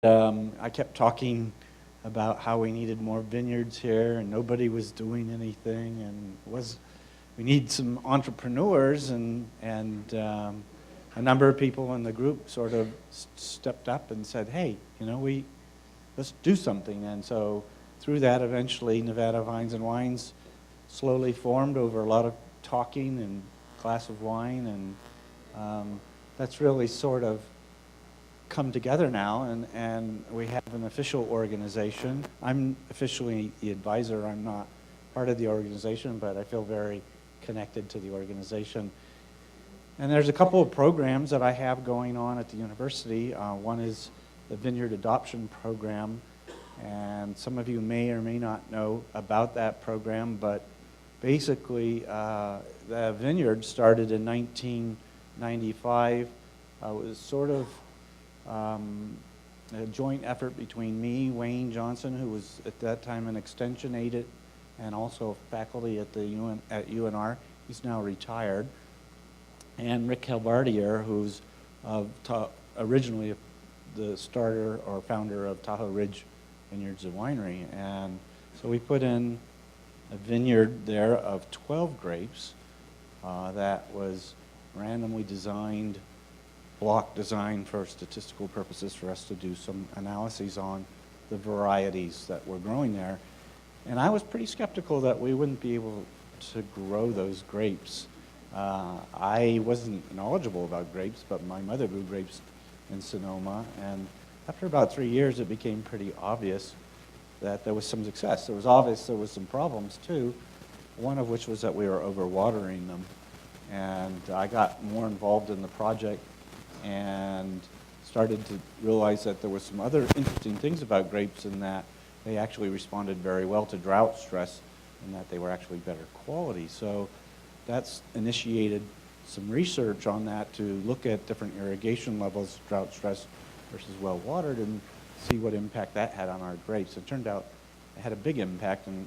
I kept talking about how we needed more vineyards here, and nobody was doing anything, and we need some entrepreneurs, and a number of people in the group sort of stepped up and said, hey, let's do something. And so through that, eventually, Nevada Vines and Wines slowly formed over a lot of talking and a glass of wine, and that's really sort of come together now, and we have an official organization. I'm officially the advisor. I'm not part of the organization, but I feel very connected to the organization. And there's a couple of programs that I have going on at the university. One is the Vineyard Adoption Program, and some of you may or may not know about that program, but basically the vineyard started in 1995. It was sort of a joint effort between me, Wayne Johnson, who was at that time an extension aide and also faculty at UNR. He's now retired. And Rick Halbardier, who's originally the starter or founder of Tahoe Ridge Vineyards and Winery. And so we put in a vineyard there of 12 grapes that was randomly designed, block design for statistical purposes for us to do some analyses on the varieties that were growing there. And I was pretty skeptical that we wouldn't be able to grow those grapes. I wasn't knowledgeable about grapes, but my mother grew grapes in Sonoma, and after about 3 years it became pretty obvious that there was some success. It was obvious there was some problems too, one of which was that we were overwatering them. And I got more involved in the project and started to realize that there were some other interesting things about grapes in that they actually responded very well to drought stress and that they were actually better quality. So that's initiated some research on that to look at different irrigation levels, drought stress versus well watered, and see what impact that had on our grapes. It turned out it had a big impact and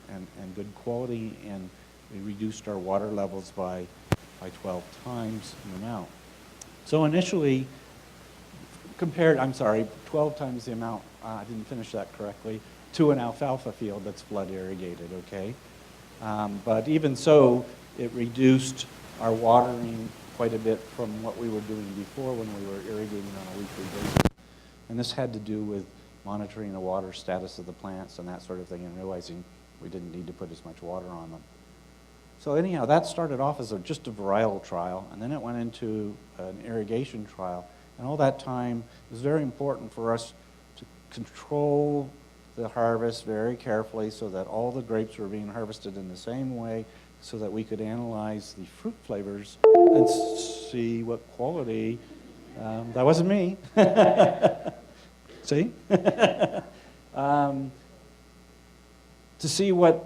good quality, and we reduced our water levels by 12 times the amount. So initially, 12 times the amount, I didn't finish that correctly, to an alfalfa field that's flood irrigated, okay? But even so, it reduced our watering quite a bit from what we were doing before when we were irrigating on a weekly basis. And this had to do with monitoring the water status of the plants and that sort of thing, and realizing we didn't need to put as much water on them. So anyhow, that started off as just a varietal trial, and then it went into an irrigation trial. And all that time, it was very important for us to control the harvest very carefully so that all the grapes were being harvested in the same way so that we could analyze the fruit flavors and see what quality. That wasn't me. See? To see whether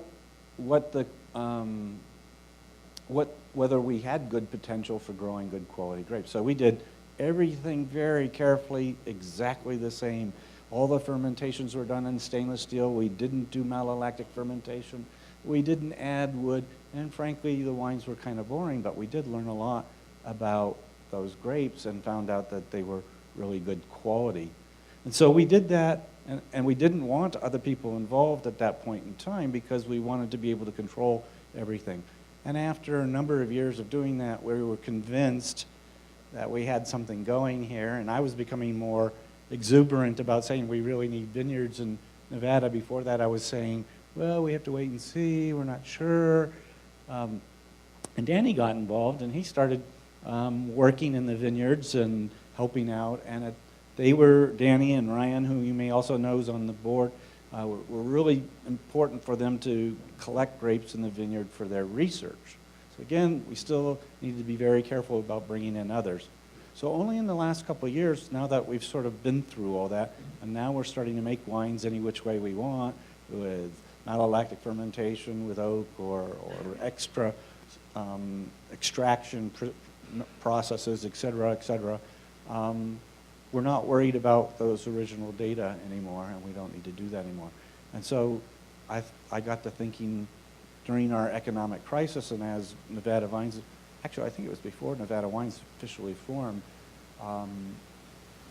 we had good potential for growing good quality grapes. So we did everything very carefully, exactly the same. All the fermentations were done in stainless steel. We didn't do malolactic fermentation. We didn't add wood. And frankly, the wines were kind of boring, but we did learn a lot about those grapes and found out that they were really good quality. And so we did that, and we didn't want other people involved at that point in time because we wanted to be able to control everything. And after a number of years of doing that, we were convinced that we had something going here, and I was becoming more exuberant about saying we really need vineyards in Nevada. Before that, I was saying, well, we have to wait and see, we're not sure. And Danny got involved, and he started working in the vineyards and helping out, and Danny and Ryan, who you may also know is on the board, were really important for them to collect grapes in the vineyard for their research. So again, we still need to be very careful about bringing in others. So only in the last couple of years, now that we've sort of been through all that, and now we're starting to make wines any which way we want, with malolactic fermentation, with oak, or extra extraction processes, et cetera, we're not worried about those original data anymore, and we don't need to do that anymore. And so I got to thinking during our economic crisis, and as Nevada Vines, actually I think it was before Nevada Wines officially formed,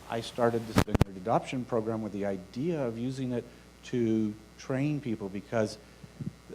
I started this vineyard adoption program with the idea of using it to train people, because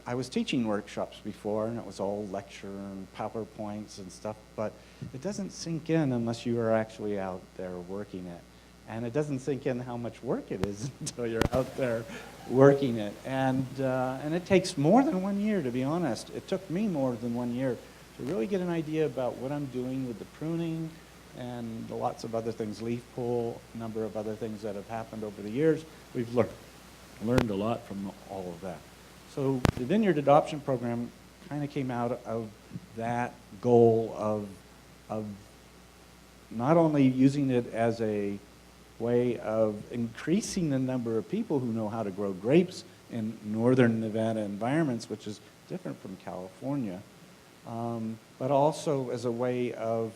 I was teaching workshops before, and it was all lecture and PowerPoints and stuff, but it doesn't sink in unless you are actually out there working it. And it doesn't sink in how much work it is until you're out there working it. And it takes more than 1 year, to be honest. It took me more than 1 year to really get an idea about what I'm doing with the pruning and lots of other things, leaf pull, a number of other things that have happened over the years. We've learned a lot from all of that. So the Vineyard Adoption Program kind of came out of that goal of not only using it as a way of increasing the number of people who know how to grow grapes in northern Nevada environments, which is different from California, but also as a way of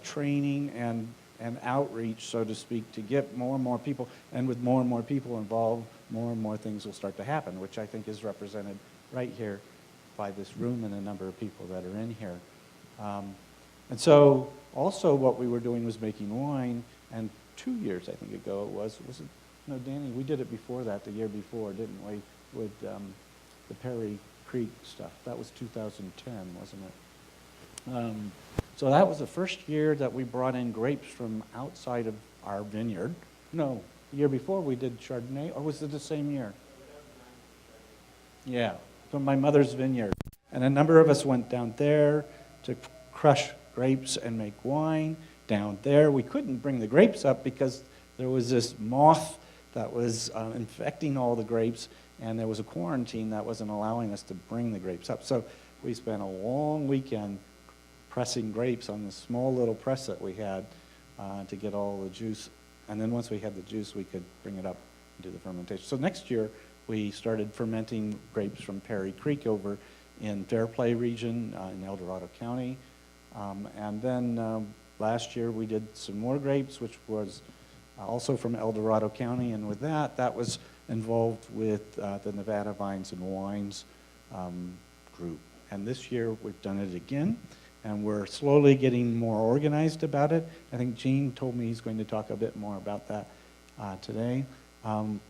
training and outreach, so to speak, to get more and more people, and with more and more people involved, more and more things will start to happen, which I think is represented right here by this room and a number of people that are in here. And so also what we were doing was making wine, and 2 years, I think ago it was it, no, Danny, we did it before that, the year before, didn't we, with the Perry Creek stuff. That was 2010, wasn't it? So that was the first year that we brought in grapes from outside of our vineyard. No, the year before we did Chardonnay, or was it the same year? Yeah, from my mother's vineyard. And a number of us went down there to crush grapes and make wine. Down there, we couldn't bring the grapes up because there was this moth that was infecting all the grapes, and there was a quarantine that wasn't allowing us to bring the grapes up. So we spent a long weekend pressing grapes on this small little press that we had to get all the juice. And then once we had the juice, we could bring it up and do the fermentation. So next year, we started fermenting grapes from Perry Creek over in Fairplay region in El Dorado County. And then last year, we did some more grapes, which was also from El Dorado County. And with that was involved with the Nevada Vines and Wines group. And this year, we've done it again. And we're slowly getting more organized about it. I think Gene told me he's going to talk a bit more about that today. And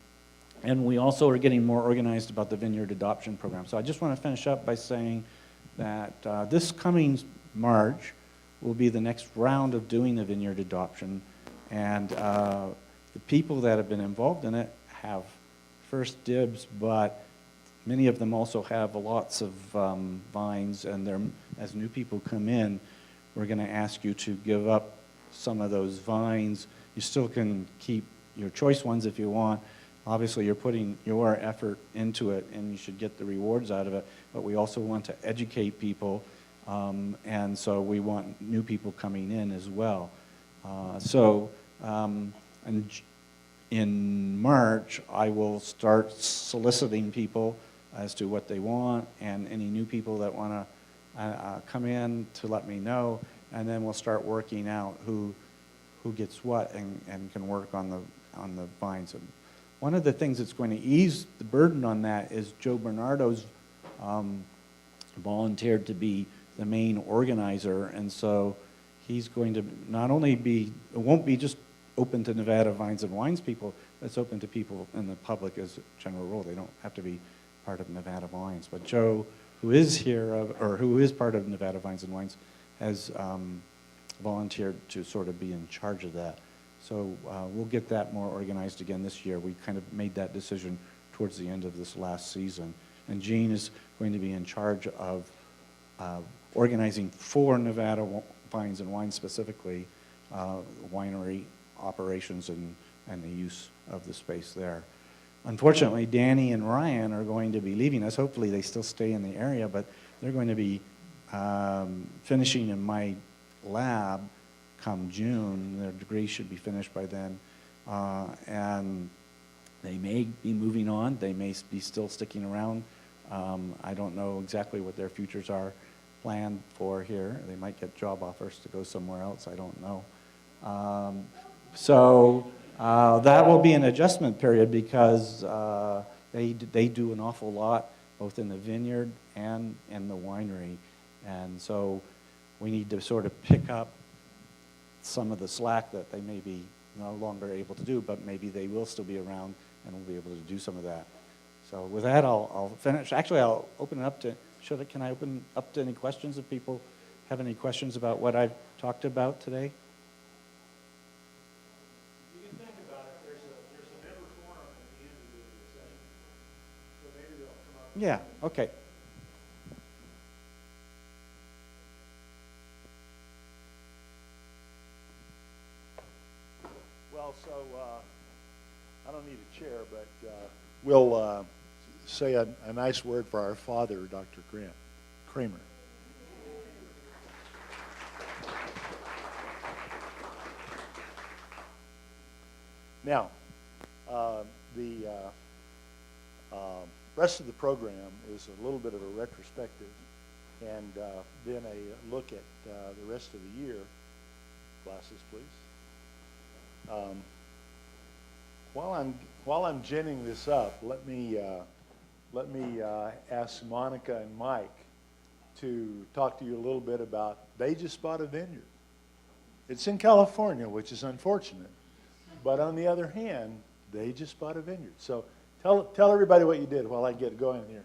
we also are getting more organized about the Vineyard Adoption Program. So I just want to finish up by saying that this coming March will be the next round of doing the Vineyard Adoption. And the people that have been involved in it have first dibs, but many of them also have lots of vines, and as new people come in, we're going to ask you to give up some of those vines. You still can keep your choice ones if you want. Obviously, you're putting your effort into it, and you should get the rewards out of it, but we also want to educate people, and so we want new people coming in as well. And in March, I will start soliciting people as to what they want, and any new people that want to come in to let me know, and then we'll start working out who gets what and can work on the vines. And one of the things that's going to ease the burden on that is Joe Bernardo's volunteered to be the main organizer, and so he's going to not only be, it won't be just open to Nevada Vines and Wines people, but it's open to people in the public as a general rule. They don't have to be part of Nevada Vines. But Joe, who is here, or who is part of Nevada Vines and Wines, has volunteered to sort of be in charge of that. So we'll get that more organized again this year. We kind of made that decision towards the end of this last season. And Gene is going to be in charge of organizing for Nevada Vines and Wines specifically, winery operations and the use of the space there. Unfortunately, Danny and Ryan are going to be leaving us. Hopefully they still stay in the area, but they're going to be finishing in my lab come June. Their degree should be finished by then. And they may be moving on. They may be still sticking around. I don't know exactly what their futures are planned for here. They might get job offers to go somewhere else. I don't know. That will be an adjustment period because they do an awful lot both in the vineyard and in the winery. And so we need to sort of pick up some of the slack that they may be no longer able to do, but maybe they will still be around and we'll be able to do some of that. So with that, I'll finish. Actually, I'll open it up to, can I open up to any questions if people have any questions about what I've talked about today? You can think about it. There's a member forum at the end of the session. So maybe they'll come up. Yeah, okay. Well, so I don't need a chair, but we'll say a nice word for our father, Dr. Grant Kramer. Now, the rest of the program is a little bit of a retrospective and then a look at the rest of the year. Glasses, please. While I'm ginning this up, let me ask Monica and Mike to talk to you a little bit about. They just bought a vineyard. It's in California, which is unfortunate, but on the other hand, they just bought a vineyard. So tell everybody what you did while I get going here.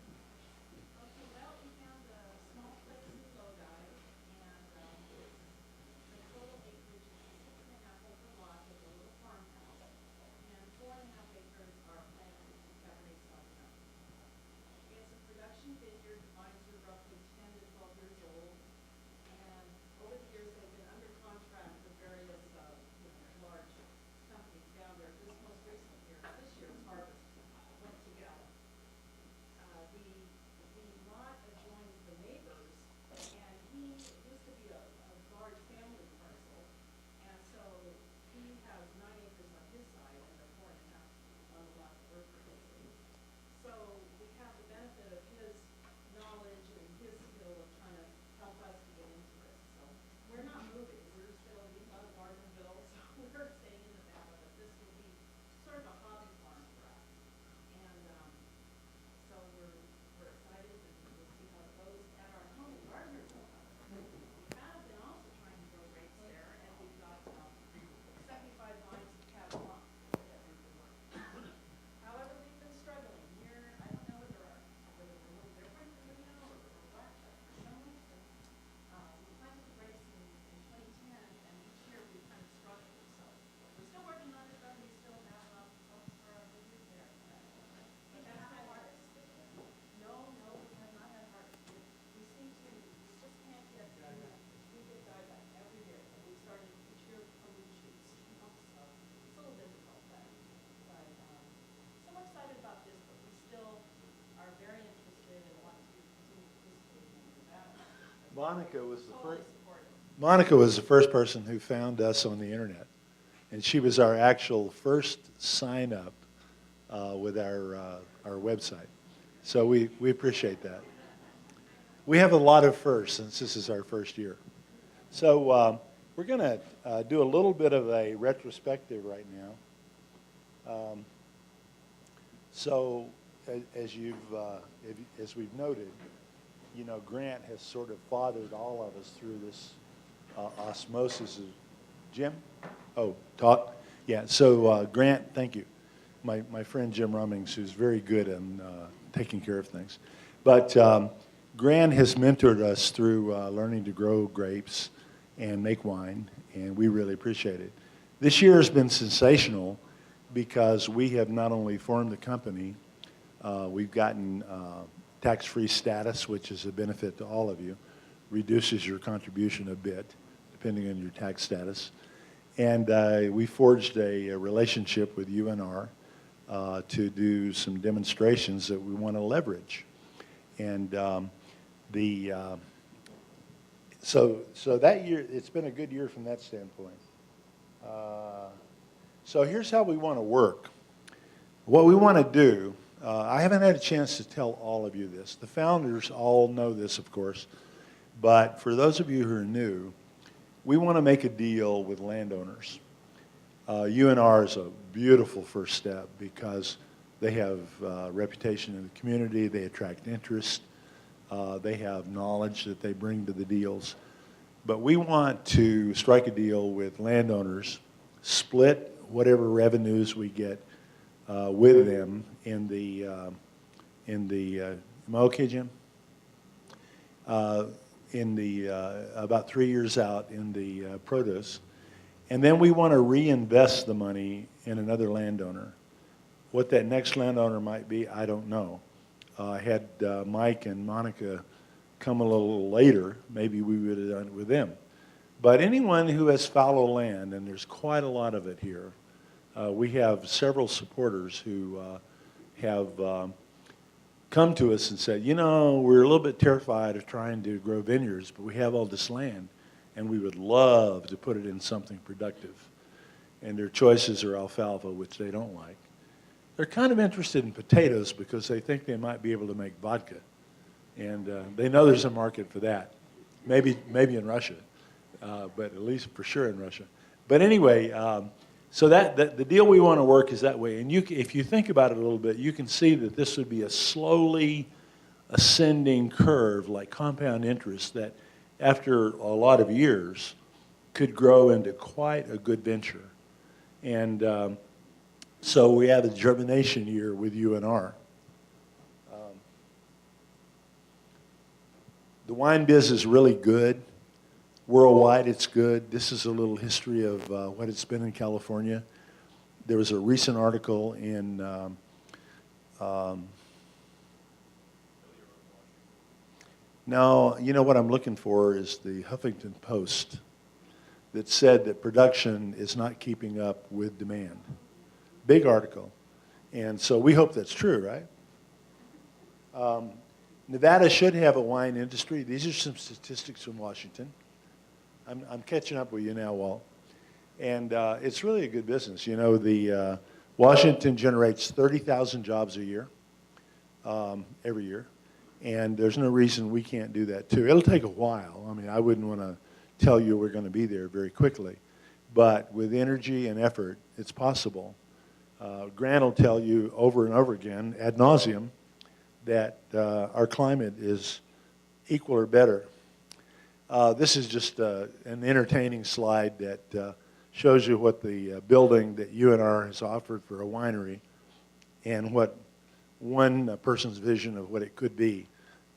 Monica was the first person who found us on the internet, and she was our actual first sign up with our website. So we appreciate that. We have a lot of firsts since this is our first year. So we're going to do a little bit of a retrospective right now. So as we've noted, you know, Grant has sort of fathered all of us through this osmosis of Jim. Oh, talk. Yeah. So Grant, thank you. My friend Jim Rummings, who's very good in taking care of things. But Grant has mentored us through learning to grow grapes and make wine, and we really appreciate it. This year has been sensational because we have not only formed the company, we've gotten tax-free status, which is a benefit to all of you, reduces your contribution a bit, depending on your tax status. And we forged a relationship with UNR to do some demonstrations that we want to leverage. And so that year, it's been a good year from that standpoint. So here's how we want to work. What we want to do, I haven't had a chance to tell all of you this. The founders all know this, of course. But for those of you who are new, we want to make a deal with landowners. UNR is a beautiful first step because they have reputation in the community, they attract interest, they have knowledge that they bring to the deals. But we want to strike a deal with landowners, split whatever revenues we get with them in the, am I okay, Jim? In the, about 3 years out in the produce. And then we want to reinvest the money in another landowner. What that next landowner might be, I don't know. I had Mike and Monica come a little later. Maybe we would have done it with them. But anyone who has fallow land, and there's quite a lot of it here, we have several supporters who have come to us and said, you know, we're a little bit terrified of trying to grow vineyards, but we have all this land, and we would love to put it in something productive. And their choices are alfalfa, which they don't like. They're kind of interested in potatoes because they think they might be able to make vodka. And they know there's a market for that. Maybe in Russia, but at least for sure in Russia. But anyway, so the deal we want to work is that way. And if you think about it a little bit, you can see that this would be a slowly ascending curve, like compound interest, that after a lot of years could grow into quite a good venture. And so we have a germination year with UNR. The wine biz is really good. Worldwide, it's good. This is a little history of what it's been in California. There was a recent article in now, you know what I'm looking for is the Huffington Post that said that production is not keeping up with demand. Big article. And so we hope that's true, right? Nevada should have a wine industry. These are some statistics from Washington. I'm catching up with you now, Walt. And it's really a good business. You know, the Washington generates 30,000 jobs a year, every year. And there's no reason we can't do that too. It'll take a while. I mean, I wouldn't want to tell you we're going to be there very quickly. But with energy and effort, it's possible. Grant will tell you over and over again, ad nauseum, that our climate is equal or better. This is just an entertaining slide that shows you what the building that UNR has offered for a winery and what one person's vision of what it could be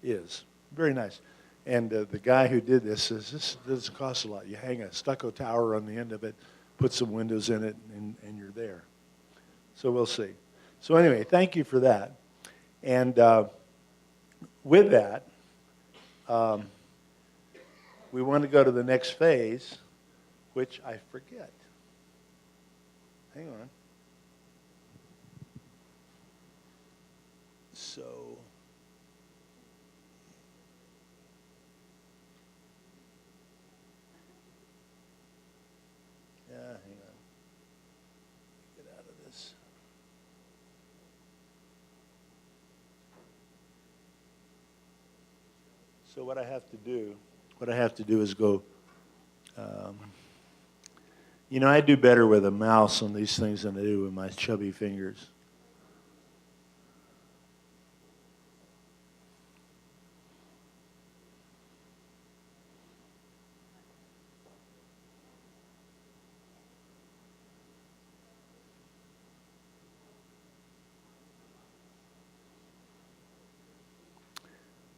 is. Very nice. And the guy who did this says, this doesn't cost a lot. You hang a stucco tower on the end of it, put some windows in it, and you're there. So we'll see. So anyway, thank you for that. And with that, we want to go to the next phase, which I forget. Hang on. So, yeah, hang on. Get out of this. So what I have to do is go, you know, I do better with a mouse on these things than I do with my chubby fingers.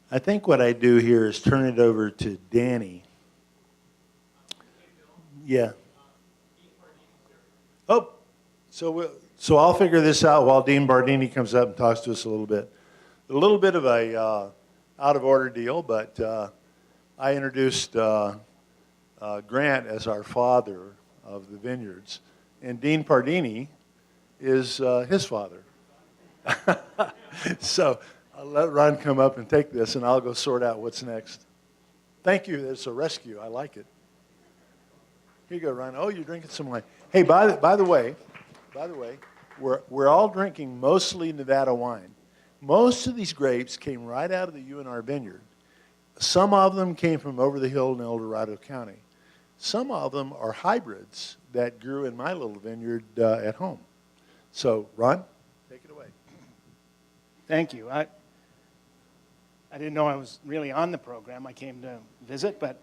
I think what I do here is turn it over to Danny. Yeah. Oh, so I'll figure this out while Dean Bardini comes up and talks to us a little bit. A little bit of a out of order deal, but I introduced Grant as our father of the vineyards, and Dean Bardini is his father. So I'll let Ron come up and take this, and I'll go sort out what's next. Thank you. It's a rescue. I like it. Here you go, Ron. Oh, you're drinking some wine. Hey, by the way, we're all drinking mostly Nevada wine. Most of these grapes came right out of the UNR vineyard. Some of them came from over the hill in El Dorado County. Some of them are hybrids that grew in my little vineyard at home. So, Ron, take it away. Thank you. I didn't know I was really on the program. I came to visit, but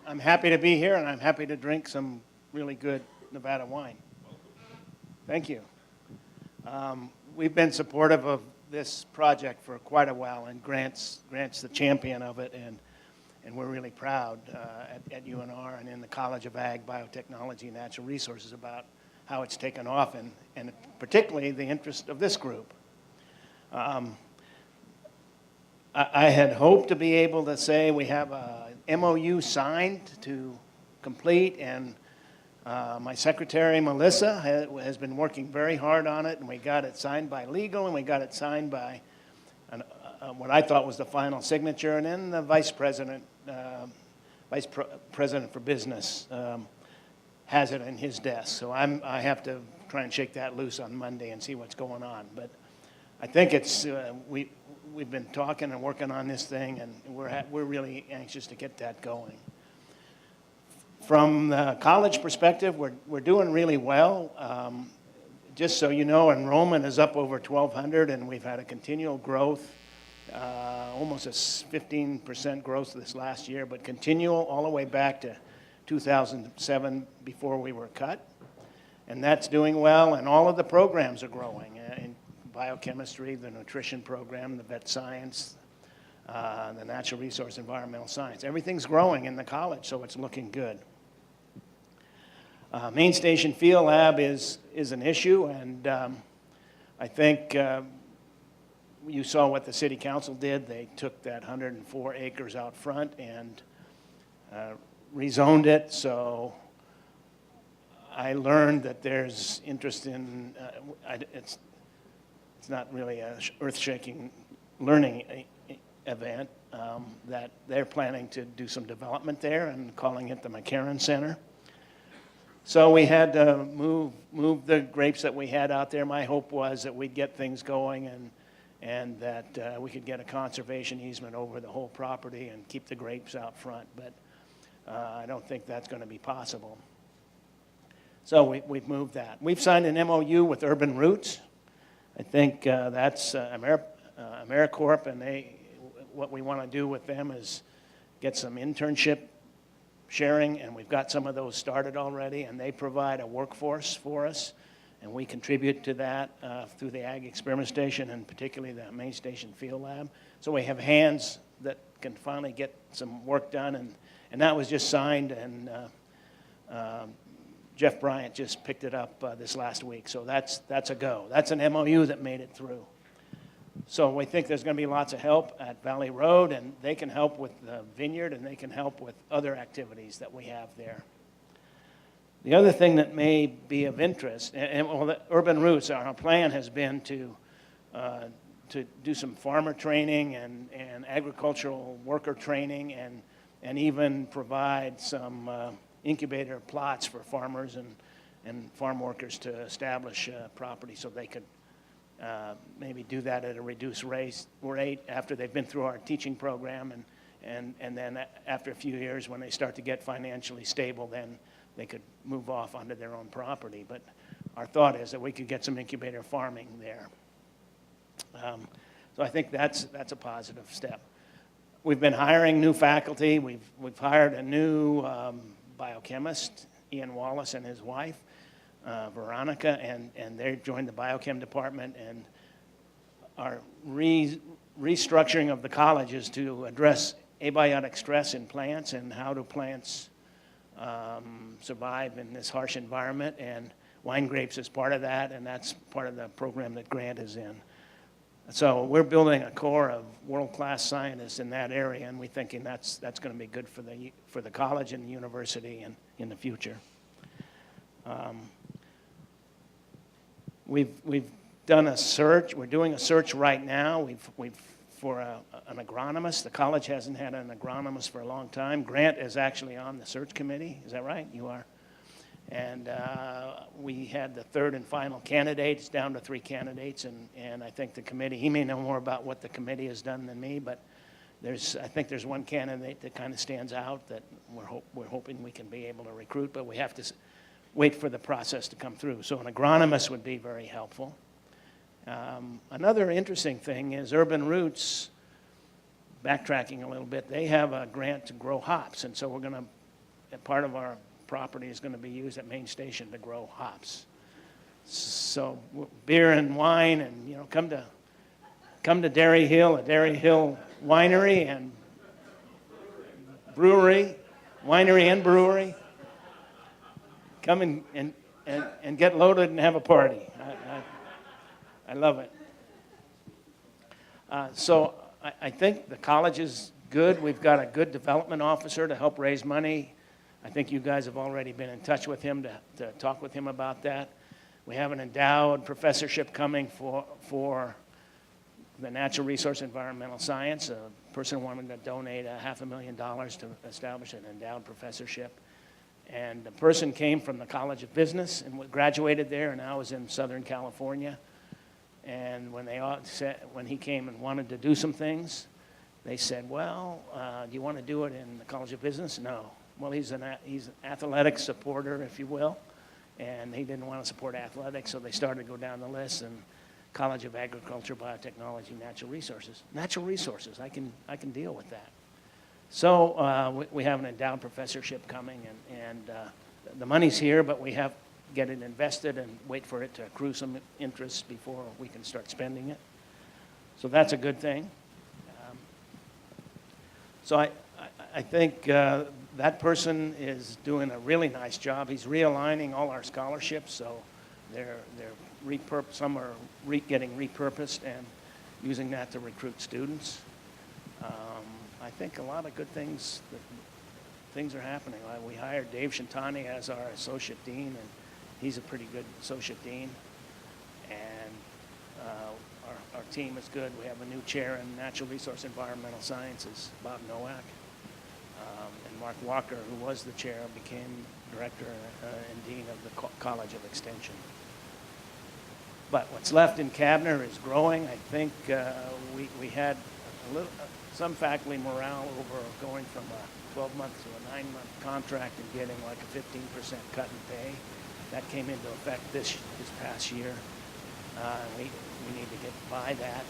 I'm happy to be here, and I'm happy to drink some really good Nevada wine. Thank you. We've been supportive of this project for quite a while, and Grant's the champion of it, and we're really proud at UNR and in the College of Ag, Biotechnology, and Natural Resources about how it's taken off, and particularly the interest of this group. I had hoped to be able to say we have a MOU signed to complete, and my secretary, Melissa, has been working very hard on it, and we got it signed by legal, and we got it signed by what I thought was the final signature, and then the vice president for business has it in his desk. So I have to try and shake that loose on Monday and see what's going on. But I think it's we've been talking and working on this thing, and we're really anxious to get that going. From the college perspective, we're doing really well. Just so you know, enrollment is up over 1,200, and we've had a continual growth, almost a 15% growth this last year, but continual all the way back to 2007 before we were cut. And that's doing well, and all of the programs are growing. In biochemistry, the nutrition program, the vet science, the natural resource environmental science. Everything's growing in the college, so it's looking good. Main Station Field Lab is an issue, and I think you saw what the city council did. They took that 104 acres out front and rezoned it, so I learned that there's interest in, it's not really a earth-shaking learning event, that they're planning to do some development there and calling it the McCarran Center. So we had to move the grapes that we had out there. My hope was that we'd get things going and that we could get a conservation easement over the whole property and keep the grapes out front, but I don't think that's going to be possible. So we've moved that. We've signed an MOU with Urban Roots. I think that's AmeriCorp, and what we want to do with them is get some internship sharing, and we've got some of those started already, and they provide a workforce for us, and we contribute to that through the Ag Experiment Station, and particularly the Main Station Field Lab. So we have hands that can finally get some work done, and that was just signed, and Jeff Bryant just picked it up this last week, so that's a go. That's an MOU that made it through. So we think there's going to be lots of help at Valley Road, and they can help with the vineyard, and they can help with other activities that we have there. The other thing that may be of interest, well, the Urban Roots, our plan has been to do some farmer training and agricultural worker training, and even provide some incubator plots for farmers and farm workers to establish property so they could maybe do that at a reduced rate after they've been through our teaching program, and then after a few years when they start to get financially stable, then they could move off onto their own property. But our thought is that we could get some incubator farming there. So I think that's a positive step. We've been hiring new faculty. We've hired a new biochemist, Ian Wallace, and his wife, Veronica, and they joined the biochem department, and our restructuring of the college is to address abiotic stress in plants and how do plants survive in this harsh environment, and wine grapes is part of that, and that's part of the program that Grant is in. So we're building a core of world-class scientists in that area, and we're thinking that's going to be good for the college and the university and in the future. We've done a search. We're doing a search right now. We've for an agronomist. The college hasn't had an agronomist for a long time. Grant is actually on the search committee. Is that right? You are. And we had the third and final candidates, down to 3 candidates, and I think the committee, he may know more about what the committee has done than me, but I think there's one candidate that kind of stands out that we're hoping we can be able to recruit, but we have to wait for the process to come through. So an agronomist would be very helpful. Another interesting thing is Urban Roots, backtracking a little bit, they have a grant to grow hops, and so we're going to, part of our property is going to be used at Main Station to grow hops. So beer and wine, and come to Dairy Hill, a Dairy Hill winery and brewery, winery and brewery. Come and get loaded and have a party. I love it. So I think the college is good. We've got a good development officer to help raise money. I think you guys have already been in touch with him to talk with him about that. We have an endowed professorship coming for the natural resource environmental science. A person wanted to donate $500,000 to establish an endowed professorship. And the person came from the College of Business and graduated there, and now is in Southern California. And when he came and wanted to do some things, they said, well, do you want to do it in the College of Business? No. Well, he's an athletic supporter, if you will, and he didn't want to support athletics, so they started to go down the list, and College of Agriculture, Biotechnology, Natural Resources. Natural resources, I can deal with that. So we have an endowed professorship coming, and the money's here, but we have to get it invested and wait for it to accrue some interest before we can start spending it. So that's a good thing. So I think that person is doing a really nice job. He's realigning all our scholarships, so some are getting repurposed and using that to recruit students. I think a lot of good things are happening. We hired Dave Shintani as our associate dean, and he's a pretty good associate dean. And our team is good. We have a new chair in natural resource environmental sciences, Bob Nowak. And Mark Walker, who was the chair, became director and dean of the College of Extension. But what's left in Cabner is growing. I think we had some faculty morale over going from a 12-month to a 9-month contract and getting like a 15% cut in pay. That came into effect this past year. We need to get by that,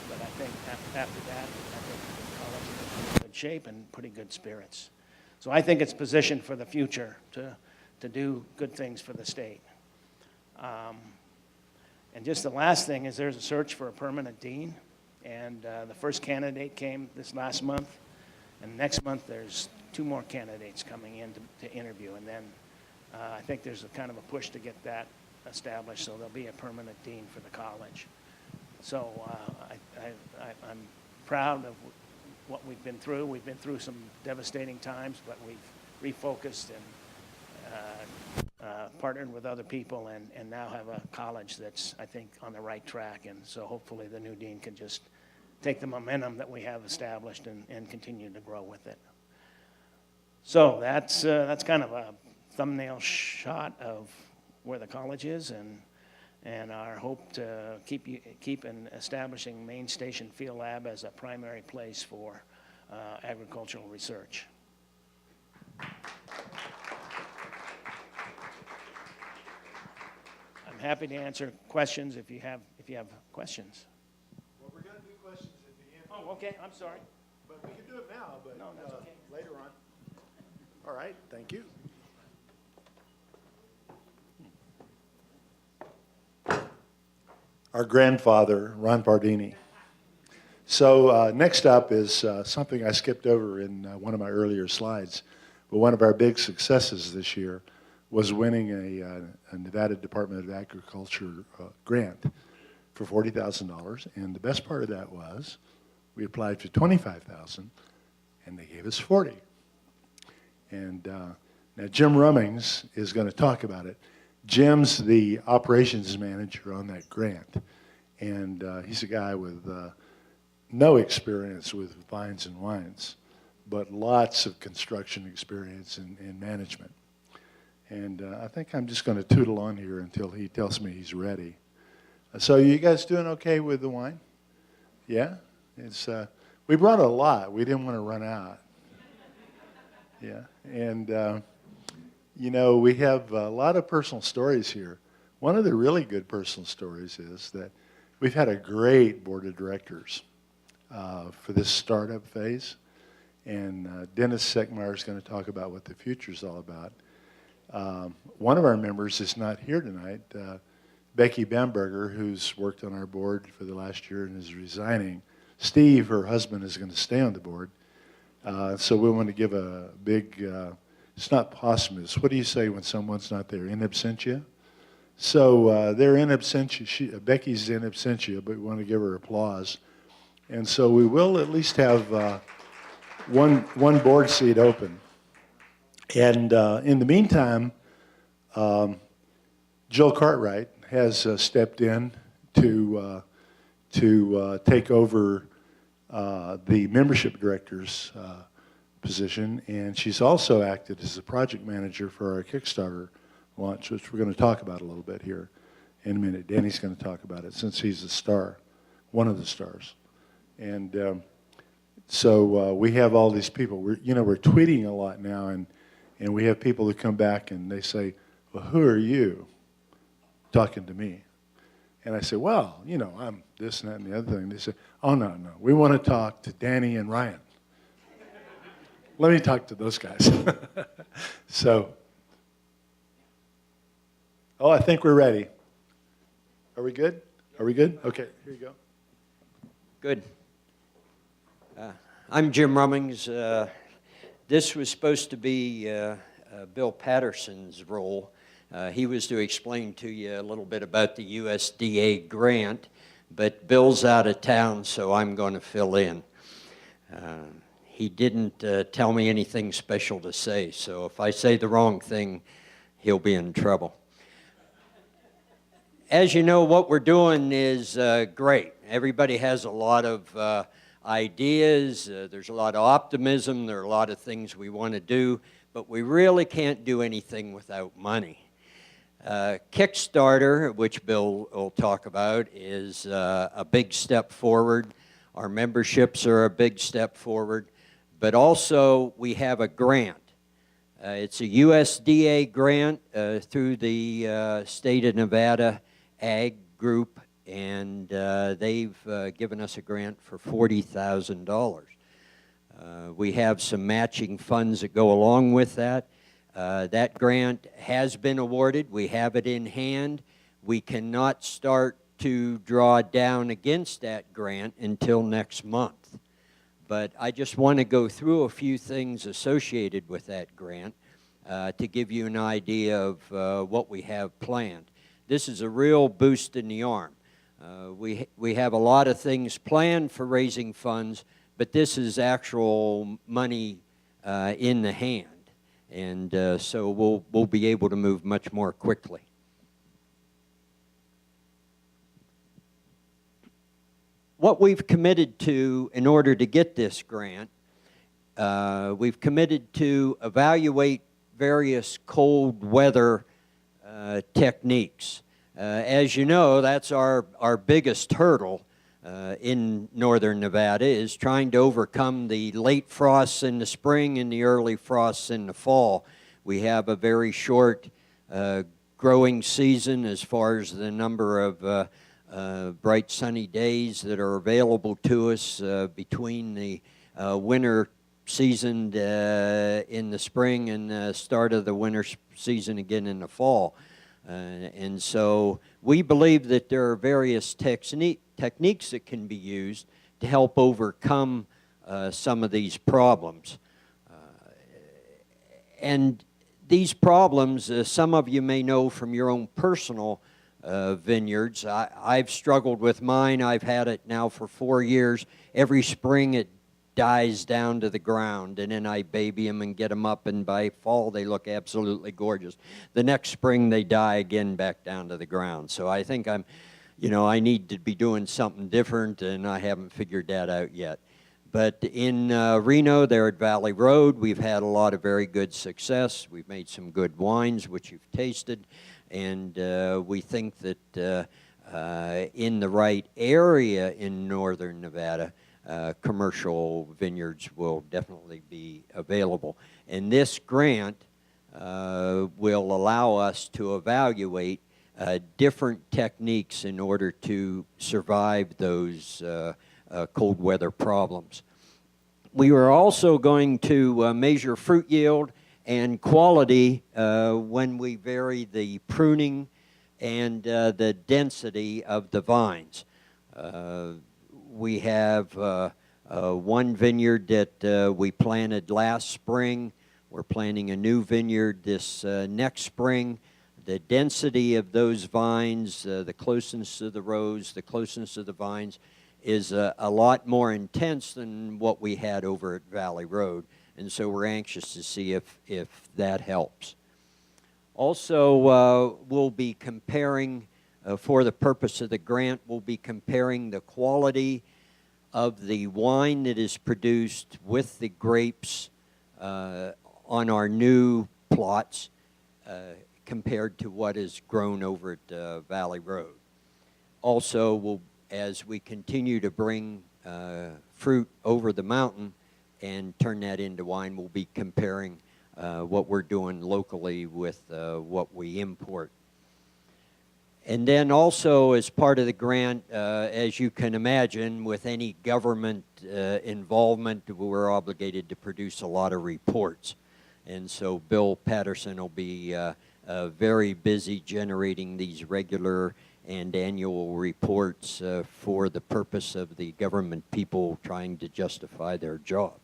but I think after that, I think the college is in good shape and pretty good spirits. So I think it's positioned for the future to do good things for the state. And just the last thing is there's a search for a permanent dean, and the first candidate came this last month, and next month there's 2 more candidates coming in to interview, and then I think there's a kind of a push to get that established, so there'll be a permanent dean for the college. So I'm proud of what we've been through. We've been through some devastating times, but we've refocused and partnered with other people, and now have a college that's, I think, on the right track. And so hopefully the new dean can just take the momentum that we have established and continue to grow with it. So that's kind of a thumbnail shot of where the college is, and our hope to keep in establishing Main Station Field Lab as a primary place for agricultural research. I'm happy to answer questions if you have questions. Well, we're going to do questions at the end. Oh, okay. I'm sorry. But we can do it now, but No, that's okay. later on. All right, thank you. Our grandfather, Ron Pardini. So next up is something I skipped over in one of my earlier slides. But one of our big successes this year was winning a Nevada Department of Agriculture grant for $40,000. And the best part of that was we applied for $25,000, and they gave us $40,000. And now Jim Rummings is going to talk about it. Jim's the operations manager on that grant, and he's a guy with no experience with vines and wines, but lots of construction experience and management. And I think I'm just going to tootle on here until he tells me he's ready. So you guys doing okay with the wine? Yeah? We brought a lot. We didn't want to run out. Yeah, and you know, we have a lot of personal stories here. One of the really good personal stories is that we've had a great board of directors for this startup phase. And Dennis Seckmeyer is going to talk about what the future is all about. One of our members is not here tonight, Becky Bamberger, who's worked on our board for the last year and is resigning. Steve, her husband, is going to stay on the board. So we want to give a big, it's not posthumous. What do you say when someone's not there? In absentia? So they're in absentia. Becky's in absentia, but we want to give her applause. And so we will at least have one board seat open. And in the meantime, Jill Cartwright has stepped in to take over the membership director's position, and she's also acted as a project manager for our Kickstarter launch, which we're going to talk about a little bit here in a minute. Danny's going to talk about it since he's a star, one of the stars. And so we have all these people. We're tweeting a lot now, and we have people that come back and they say, well, who are you? Talking to me. And I say, well, I'm this and that and the other thing. They say, oh, no, we want to talk to Danny and Ryan. Let me talk to those guys. So, I think we're ready. Are we good? Okay, here you go. Good. I'm Jim Rummings. This was supposed to be Bill Patterson's role. He was to explain to you a little bit about the USDA grant, but Bill's out of town, so I'm going to fill in. He didn't tell me anything special to say, so if I say the wrong thing, he'll be in trouble. As you know, what we're doing is great. Everybody has a lot of ideas. There's a lot of optimism. There are a lot of things we want to do, but we really can't do anything without money. Kickstarter, which Bill will talk about, is a big step forward. Our memberships are a big step forward, but also we have a grant. It's a USDA grant through the state of Nevada Ag Group, and they've given us a grant for $40,000. We have some matching funds that go along with that. That grant has been awarded. We have it in hand. We cannot start to draw down against that grant until next month. But I just want to go through a few things associated with that grant to give you an idea of what we have planned. This is a real boost in the arm. We have a lot of things planned for raising funds, but this is actual money in the hand. And so we'll be able to move much more quickly. What we've committed to in order to get this grant, we've committed to evaluate various cold weather techniques. As you know, that's our biggest hurdle in northern Nevada, is trying to overcome the late frosts in the spring and the early frosts in the fall. We have a very short growing season as far as the number of bright sunny days that are available to us between the winter season in the spring and the start of the winter season again in the fall. And so we believe that there are various techniques that can be used to help overcome some of these problems. And these problems, some of you may know from your own personal vineyards. I've struggled with mine. I've had it now for 4 years. Every spring it dies down to the ground, and then I baby them and get them up, and by fall they look absolutely gorgeous. The next spring they die again back down to the ground. So I think I need to be doing something different, and I haven't figured that out yet. But in Reno, there at Valley Road, we've had a lot of very good success. We've made some good wines, which you've tasted, and we think that in the right area in northern Nevada, commercial vineyards will definitely be available. And this grant will allow us to evaluate different techniques in order to survive those cold weather problems. We are also going to measure fruit yield and quality when we vary the pruning and the density of the vines. We have one vineyard that we planted last spring. We're planting a new vineyard this next spring. The density of those vines, the closeness of the rows, the closeness of the vines is a lot more intense than what we had over at Valley Road. And so we're anxious to see if that helps. Also, we'll be comparing, for the purpose of the grant, we'll be comparing the quality of the wine that is produced with the grapes on our new plots compared to what is grown over at Valley Road. Also, we'll, as we continue to bring fruit over the mountain and turn that into wine, we'll be comparing what we're doing locally with what we import. And then also, as part of the grant, as you can imagine, with any government involvement, we're obligated to produce a lot of reports. And so Bill Patterson will be very busy generating these regular and annual reports for the purpose of the government people trying to justify their jobs.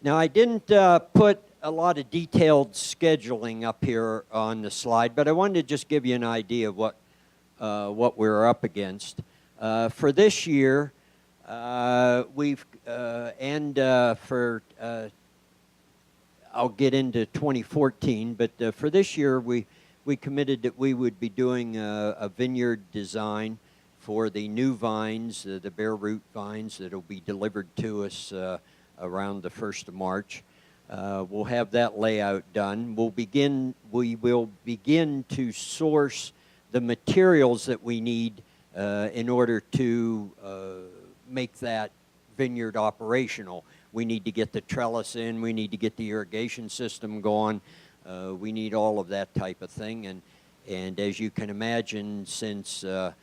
Now, I didn't put a lot of detailed scheduling up here on the slide, but I wanted to just give you an idea of what we're up against. For this year, we've, I'll get into 2014, but for this year, we committed that we would be doing a vineyard design for the new vines, the bare root vines that will be delivered to us around the 1st of March. We'll have that layout done. We will begin to source the materials that we need in order to make that vineyard operational. We need to get the trellis in, we need to get the irrigation system going, we need all of that type of thing. And as you can imagine, since the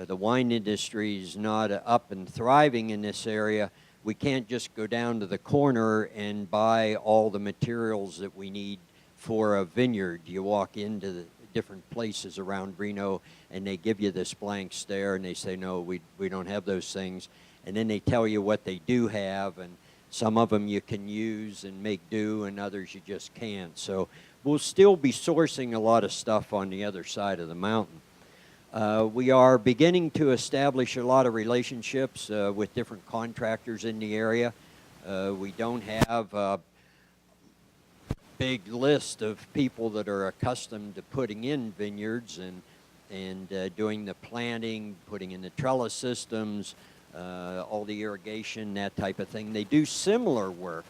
wine industry is not up and thriving in this area, we can't just go down to the corner and buy all the materials that we need for a vineyard. You walk into the different places around Reno and they give you this blank stare and they say, no, we don't have those things. And then they tell you what they do have, and some of them you can use and make do and others you just can't. So we'll still be sourcing a lot of stuff on the other side of the mountain. We are beginning to establish a lot of relationships with different contractors in the area. We don't have a big list of people that are accustomed to putting in vineyards and doing the planting, putting in the trellis systems, all the irrigation, that type of thing. They do similar work,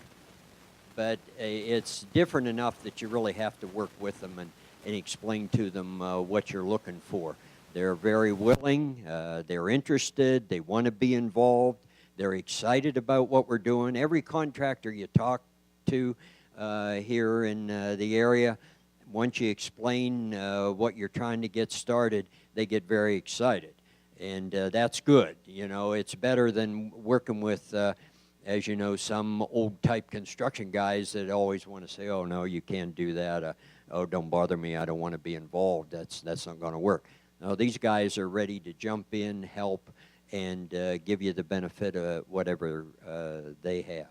but it's different enough that you really have to work with them and explain to them what you're looking for. They're very willing, they're interested, they want to be involved, they're excited about what we're doing. Every contractor you talk to here in the area, once you explain what you're trying to get started, they get very excited. And that's good. You know, it's better than working with, as you know, some old-type construction guys that always want to say, oh, no, you can't do that. Oh, don't bother me. I don't want to be involved. That's not going to work. No, these guys are ready to jump in, help, and give you the benefit of whatever they have.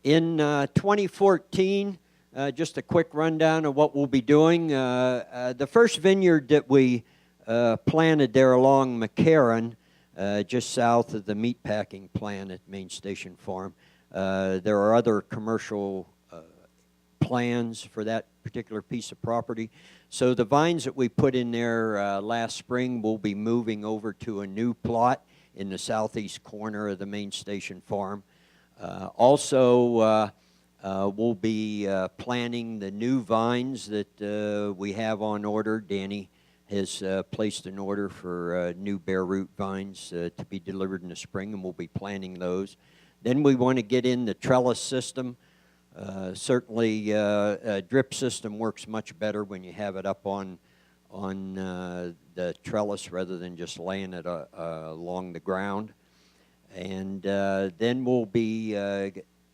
In 2014, just a quick rundown of what we'll be doing. The first vineyard that we planted there along McCarran, just south of the meatpacking plant at Main Station Farm. There are other commercial plans for that particular piece of property. So the vines that we put in there last spring will be moving over to a new plot in the southeast corner of the Main Station Farm. Also, we'll be planting the new vines that we have on order. Danny has placed an order for new bare root vines to be delivered in the spring, and we'll be planting those. Then we want to get in the trellis system Certainly, a drip system works much better when you have it up on the trellis rather than just laying it along the ground. And then we'll be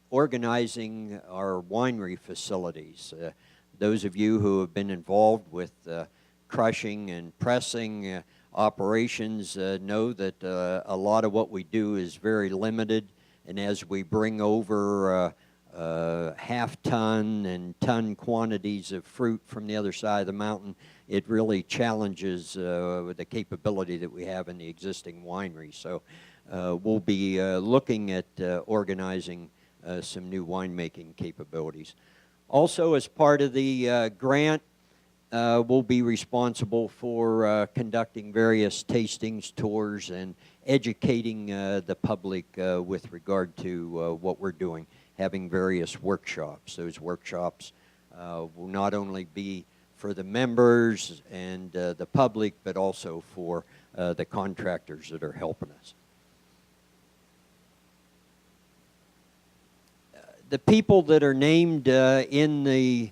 organizing our winery facilities. Those of you who have been involved with crushing and pressing operations know that a lot of what we do is very limited, and as we bring over half-ton and ton quantities of fruit from the other side of the mountain, it really challenges the capability that we have in the existing winery. So we'll be looking at organizing some new winemaking capabilities. Also, as part of the grant, we'll be responsible for conducting various tastings, tours, and educating the public with regard to what we're doing, having various workshops. Those workshops will not only be for the members and the public, but also for the contractors that are helping us. The people that are named in the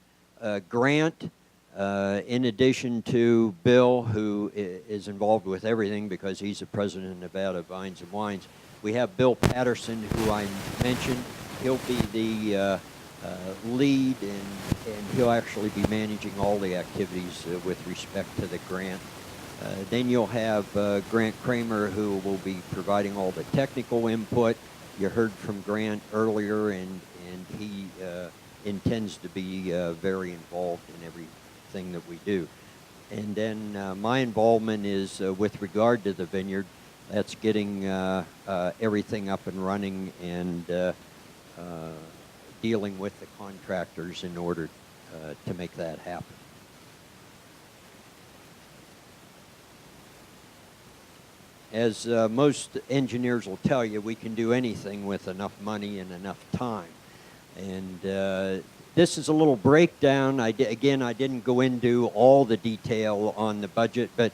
grant, in addition to Bill, who is involved with everything because he's the president of Nevada Vines and Wines, we have Bill Patterson, who I mentioned. He'll be the lead, and he'll actually be managing all the activities with respect to the grant. Then you'll have Grant Kramer, who will be providing all the technical input. You heard from Grant earlier, and he intends to be very involved in everything that we do. And then my involvement is with regard to the vineyard. That's getting everything up and running and dealing with the contractors in order to make that happen. As most engineers will tell you, we can do anything with enough money and enough time. And this is a little breakdown. Again, I didn't go into all the detail on the budget, but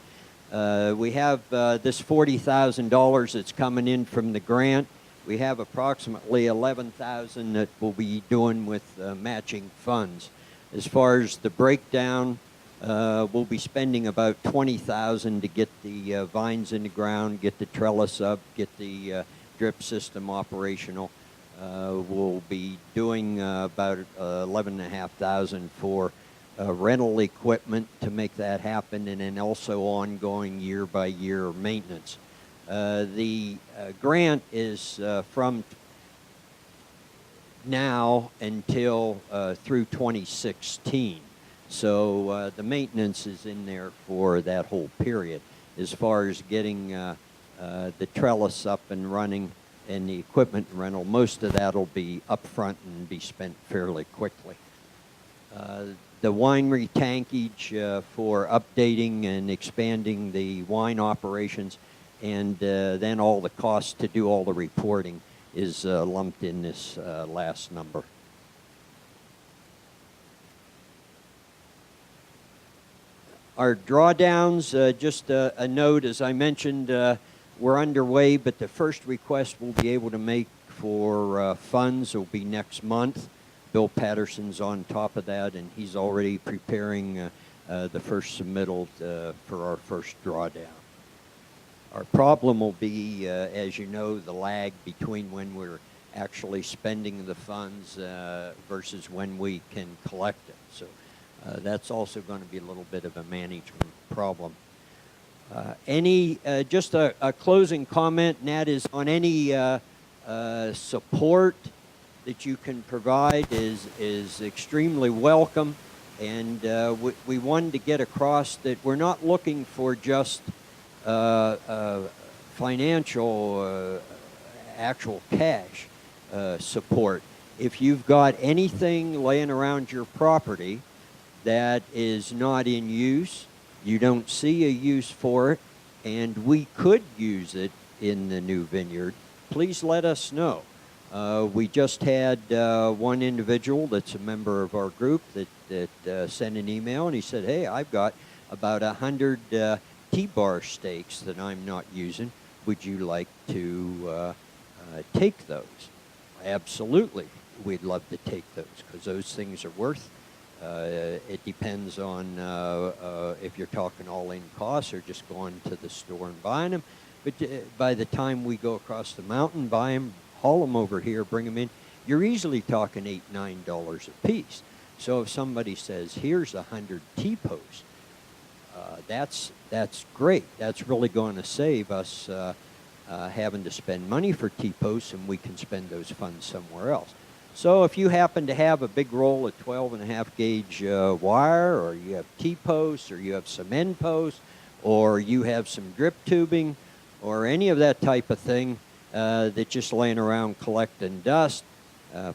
we have this $40,000 that's coming in from the grant. We have approximately $11,000 that we'll be doing with matching funds. As far as the breakdown, we'll be spending about $20,000 to get the vines in the ground, get the trellis up, get the drip system operational. We'll be doing about $11,500 for rental equipment to make that happen, and then also ongoing year-by-year maintenance. The grant is from now until through 2016. So the maintenance is in there for that whole period. As far as getting the trellis up and running and the equipment rental, most of that will be upfront and be spent fairly quickly. The winery tankage for updating and expanding the wine operations, and then all the costs to do all the reporting is lumped in this last number. Our drawdowns, just a note, as I mentioned, we're underway, but the first request we'll be able to make for funds will be next month. Bill Patterson's on top of that, and he's already preparing the first submittal for our first drawdown. Our problem will be, as you know, the lag between when we're actually spending the funds versus when we can collect it. So that's also going to be a little bit of a management problem. Just a closing comment, and that is on any support that you can provide is extremely welcome. And we wanted to get across that we're not looking for just financial, actual cash support. If you've got anything laying around your property that is not in use, you don't see a use for it, and we could use it in the new vineyard, please let us know. We just had one individual that's a member of our group that sent an email, and he said, hey, I've got about 100 T-bar steaks that I'm not using. Would you like to take those? Absolutely. we'd love to take those, because those things are worth. It depends on if you're talking all-in costs or just going to the store and buying them. But by the time we go across the mountain, buy them, haul them over here, bring them in, you're easily talking $8, $9 a piece. So if somebody says, here's 100 T-posts, that's great. That's really going to save us having to spend money for T-posts, and we can spend those funds somewhere else. So if you happen to have a big roll of 12.5 gauge wire, or you have T-posts, or you have some end posts, or you have some drip tubing, or any of that type of thing that's just laying around collecting dust,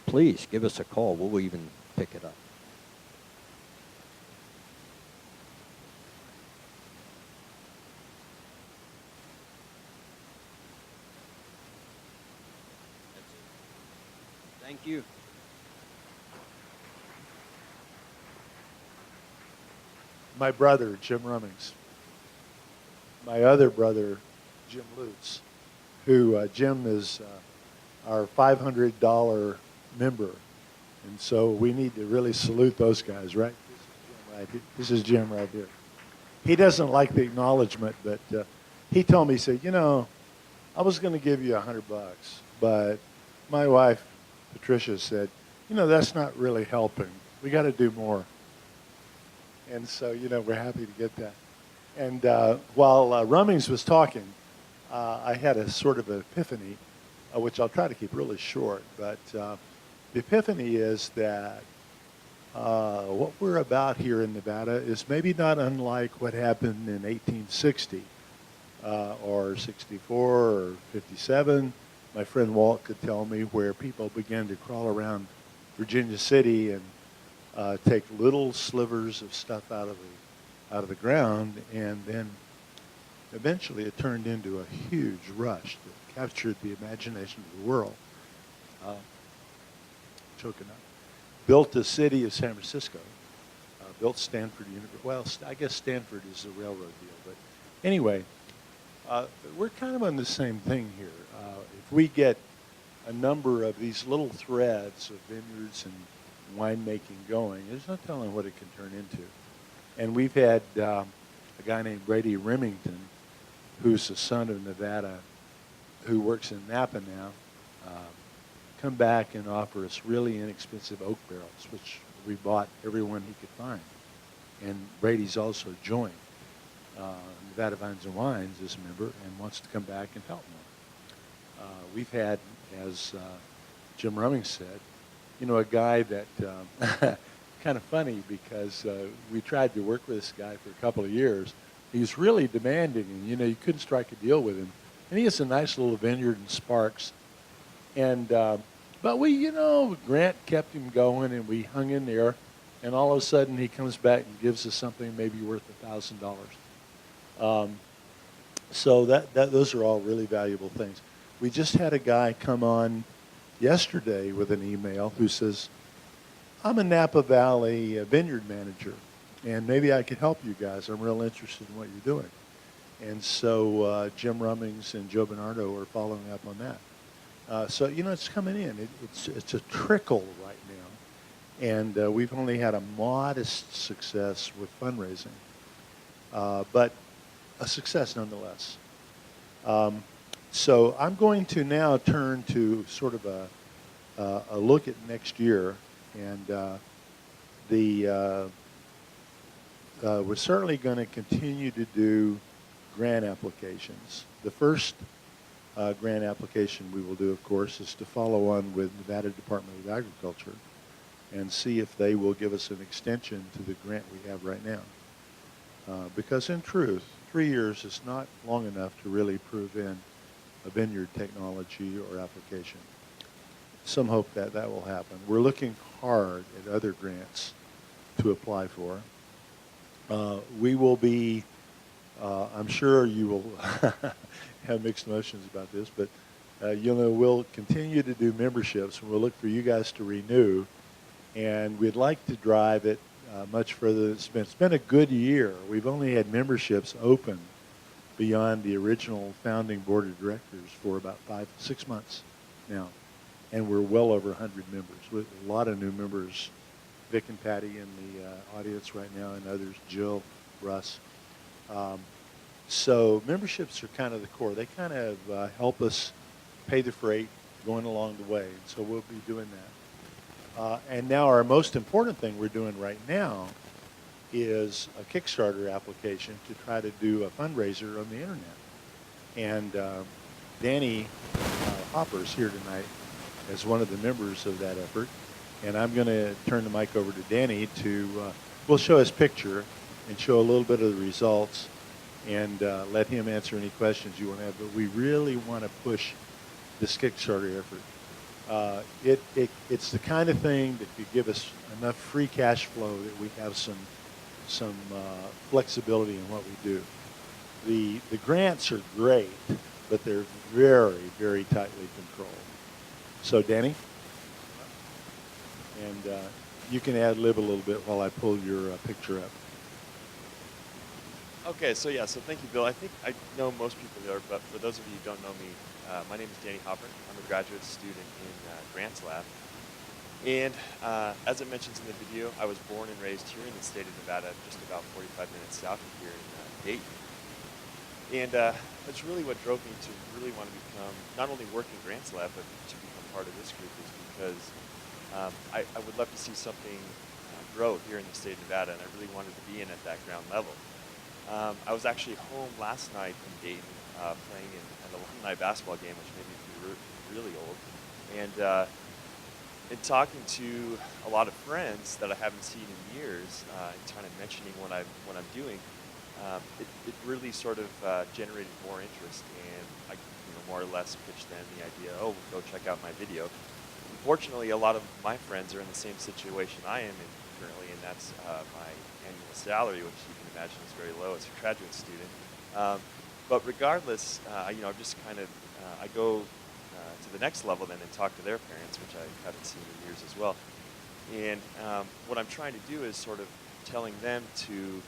please give us a call. We'll even pick it up. Thank you. My brother, Jim Rummings. My other brother, Jim Lutz, who Jim is our $500 member. And so we need to really salute those guys, right? This is Jim right here. He doesn't like the acknowledgement, but he told me, he said, you know, I was going to give you $100, but my wife, Patricia, said, you know, that's not really helping. We got to do more. And so, you know, we're happy to get that. And while Rummings was talking, I had a sort of epiphany, which I'll try to keep really short. But the epiphany is that what we're about here in Nevada is maybe not unlike what happened in 1860 or 64 or 57. My friend Walt could tell me where people began to crawl around Virginia City and take little slivers of stuff out of the ground, and then eventually it turned into a huge rush that captured the imagination of the world. Choking up. Built the city of San Francisco. Built Stanford University. Well, I guess Stanford is a railroad deal, but anyway, we're kind of on the same thing here. If we get a number of these little threads of vineyards and winemaking going, there's no telling what it can turn into. And we've had a guy named Brady Remington, who's the son of Nevada, who works in Napa now, come back and offer us really inexpensive oak barrels, which we bought every one he could find. And Brady's also joined Nevada Vines and Wines as a member and wants to come back and help more. We've had, as Jim Rummings said, you know, a guy that, kind of funny because we tried to work with this guy for a couple of years. He was really demanding, and, you know, you couldn't strike a deal with him. And he has a nice little vineyard in Sparks. And, but we, you know, Grant kept him going, and we hung in there. And all of a sudden, he comes back and gives us something maybe worth $1,000. So those are all really valuable things. We just had a guy come on yesterday with an email who says, I'm a Napa Valley vineyard manager, and maybe I could help you guys. I'm real interested in what you're doing. And so Jim Rummings and Joe Bernardo are following up on that. So, you know, it's coming in. It's a trickle right now. And we've only had a modest success with fundraising, but a success nonetheless. So I'm going to now turn to sort of a look at next year. And we're certainly going to continue to do grant applications. The first grant application we will do, of course, is to follow on with Nevada Department of Agriculture and see if they will give us an extension to the grant we have right now. Because in truth, 3 years is not long enough to really prove in a vineyard technology or application. Some hope that that will happen. We're looking hard at other grants to apply for. We will be, I'm sure you will have mixed emotions about this, but you know, we'll continue to do memberships, and we'll look for you guys to renew, and we'd like to drive it much further. It's been a good year. We've only had memberships open beyond the original founding board of directors for about 5-6 months now. and we're well over 100 members, with a lot of new members. Vic and Patty in the audience right now, and others, Jill, Russ. So memberships are kind of the core. They kind of help us pay the freight going along the way, and so we'll be doing that. And now our most important thing we're doing right now is a Kickstarter application to try to do a fundraiser on the internet. And Danny Hopper's here tonight as one of the members of that effort. And I'm going to turn the mic over to Danny to, we'll show his picture and show a little bit of the results and let him answer any questions you want to have. But we really want to push this Kickstarter effort. It's the kind of thing that could give us enough free cash flow that we have some flexibility in what we do. The grants are great, but they're very, very tightly controlled. So Danny? And you can ad-lib a little bit while I pull your picture up. Okay, so thank you, Bill. I think I know most people there, but for those of you who don't know me, my name is Danny Hopper. I'm a graduate student in Grants Lab. And as it mentions in the video, I was born and raised here in the state of Nevada, just about 45 minutes south of here in Dayton. And that's really what drove me to really want to become, not only work in Grants Lab, but to become part of this group, is because I would love to see something grow here in the state of Nevada, and I really wanted to be in at that ground level. I was actually home last night in Dayton playing in an alumni basketball game, which made me feel really old. And in talking to a lot of friends that I haven't seen in years, and kind of mentioning what I'm doing, it really sort of generated more interest, and I more or less pitched them the idea, oh, go check out my video. Unfortunately, a lot of my friends are in the same situation I am in currently, and that's my annual salary, which you can imagine is very low as a graduate student. But regardless, I'm just kind of, I go to the next level then and talk to their parents, which I haven't seen in years as well. And what I'm trying to do is sort of telling them to,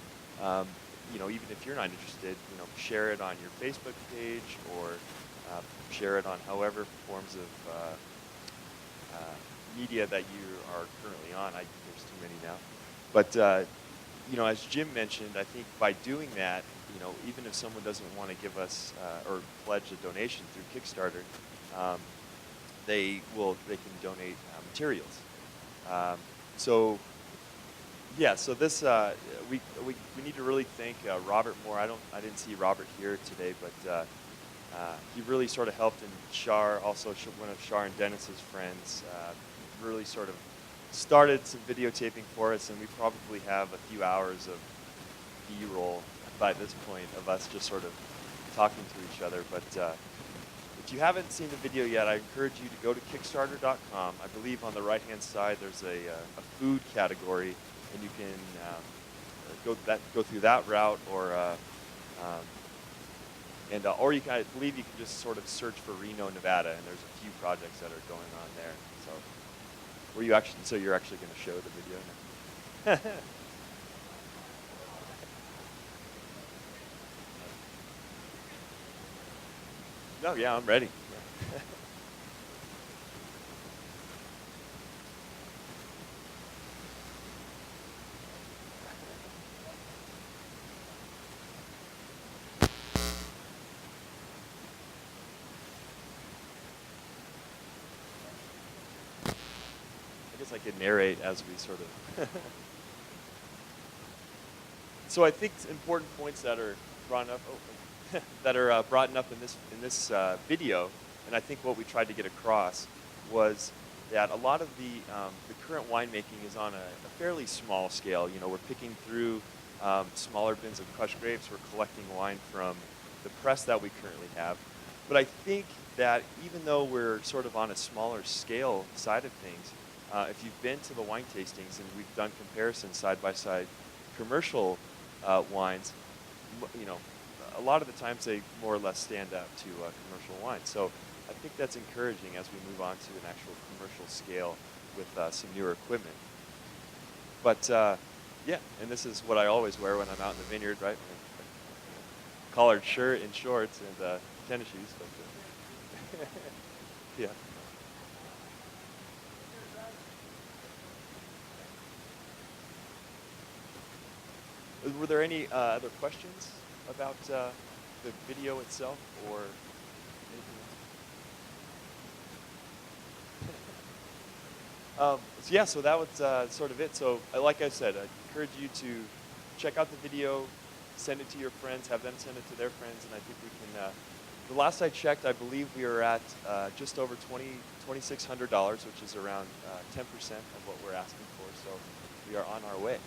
even if you're not interested, share it on your Facebook page or share it on however forms of media that you are currently on. There's too many now. But, as Jim mentioned, I think by doing that, even if someone doesn't want to give us or pledge a donation through Kickstarter, they can donate materials. So this we need to really thank Robert Moore. I didn't see Robert here today, but he really sort of helped, and Shar, also one of Shar and Dennis's friends, really sort of started some videotaping for us, and we probably have a few hours of B-roll by this point of us just sort of talking to each other. But if you haven't seen the video yet, I encourage you to go to Kickstarter.com. I believe on the right-hand side there's a food category, and you can go through that route, or you can, I believe you can just sort of search for Reno, Nevada, and there's a few projects that are going on there. So, you're actually going to show the video now? No, yeah, I'm ready. I guess I could narrate as we sort of. So I think important points that are brought up. Brought up in this video, and I think what we tried to get across was that a lot of the current winemaking is on a fairly small scale. We're picking through smaller bins of crushed grapes. We're collecting wine from the press that we currently have. But I think that even though we're sort of on a smaller scale side of things, if you've been to the wine tastings, and we've done comparisons side by side, commercial wines, a lot of the times they more or less stand up to commercial wine. So I think that's encouraging as we move on to an actual commercial scale with some newer equipment. But and this is what I always wear when I'm out in the vineyard, right? Collared shirt and shorts and tennis shoes. But, yeah. Were there any other questions about the video itself or anything else? So yeah, so that was sort of it. So like I said, I encourage you to check out the video, send it to your friends, have them send it to their friends, and I think we can, the last I checked, I believe we are at just over $2,600, which is around 10% of what we're asking for, so we are on our way.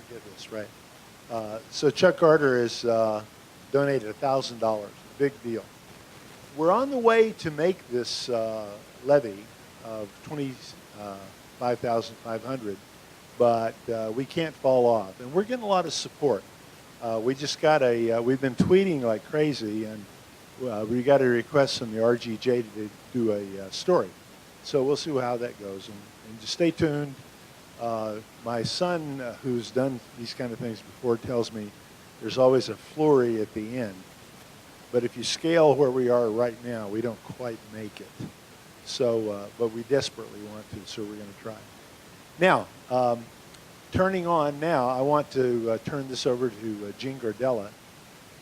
Forgiveness, right. So Chuck Carter has donated $1,000, big deal. We're on the way to make this levy of $25,500, but we can't fall off, and we're getting a lot of support. We just got we've been tweeting like crazy, and we got a request from the RGJ to do a story. So we'll see how that goes, and just stay tuned. My son, who's done these kind of things before, tells me there's always a flurry at the end. But if you scale where we are right now, we don't quite make it. So, but we desperately want to, so we're going to try. Now, turning on now, I want to turn this over to Gene Gardella.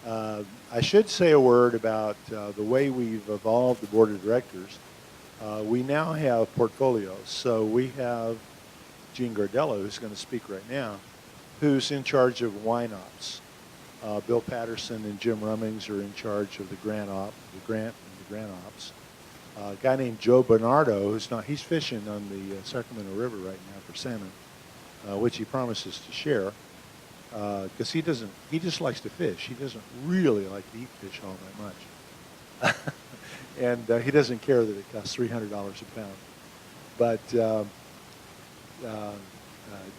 I should say a word about the way we've evolved the board of directors. We now have portfolios. So we have Gene Gardella, who's going to speak right now, who's in charge of wine ops. Bill Patterson and Jim Rummings are in charge of the grant ops. A guy named Joe Bernardo, he's fishing on the Sacramento River right now for salmon, which he promises to share, because he just likes to fish. He doesn't really like to eat fish all that much. And he doesn't care that it costs $300 a pound. But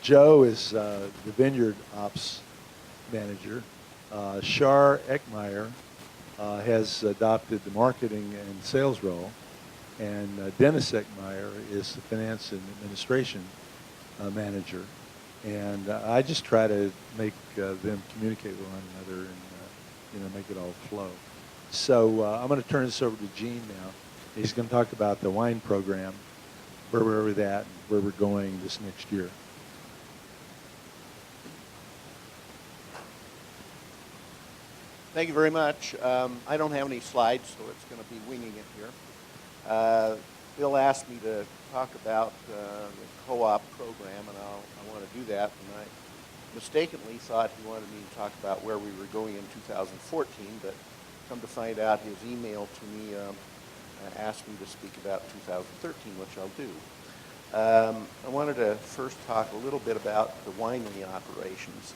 Joe is the vineyard ops manager. Shar Eckmeyer has adopted the marketing and sales role, and Dennis Eckmeyer is the finance and administration manager. And I just try to make them communicate with one another and make it all flow. So I'm going to turn this over to Gene now. He's going to talk about the wine program, where we're at, and where we're going this next year. Thank you very much. I don't have any slides, so it's going to be winging it here. Bill asked me to talk about the co-op program, and I want to do that. And I mistakenly thought he wanted me to talk about where we were going in 2014, but come to find out his email to me asked me to speak about 2013, which I'll do. I wanted to first talk a little bit about the winery operations.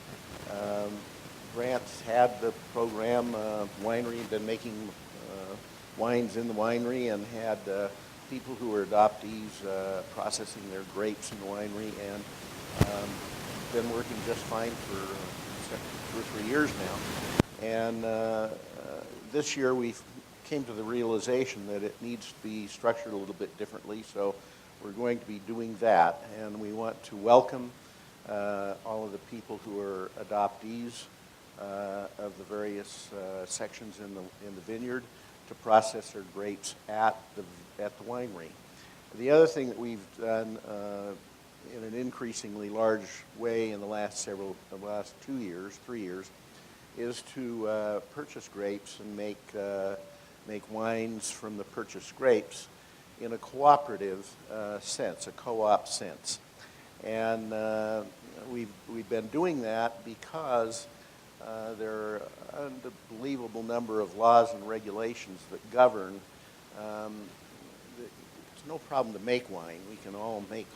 Grant's had the program, winery, been making wines in the winery, and had people who were adoptees processing their grapes in the winery, and been working just fine for 2 or 3 years now. And this year we came to the realization that it needs to be structured a little bit differently, so we're going to be doing that, and we want to welcome all of the people who are adoptees of the various sections in the vineyard to process their grapes at the winery. The other thing that we've done in an increasingly large way in the last 2 years, 3 years, is to purchase grapes and make wines from the purchased grapes in a cooperative sense, a co-op sense. And we've been doing that because there are an unbelievable number of laws and regulations that govern. It's no problem to make wine. We can all make,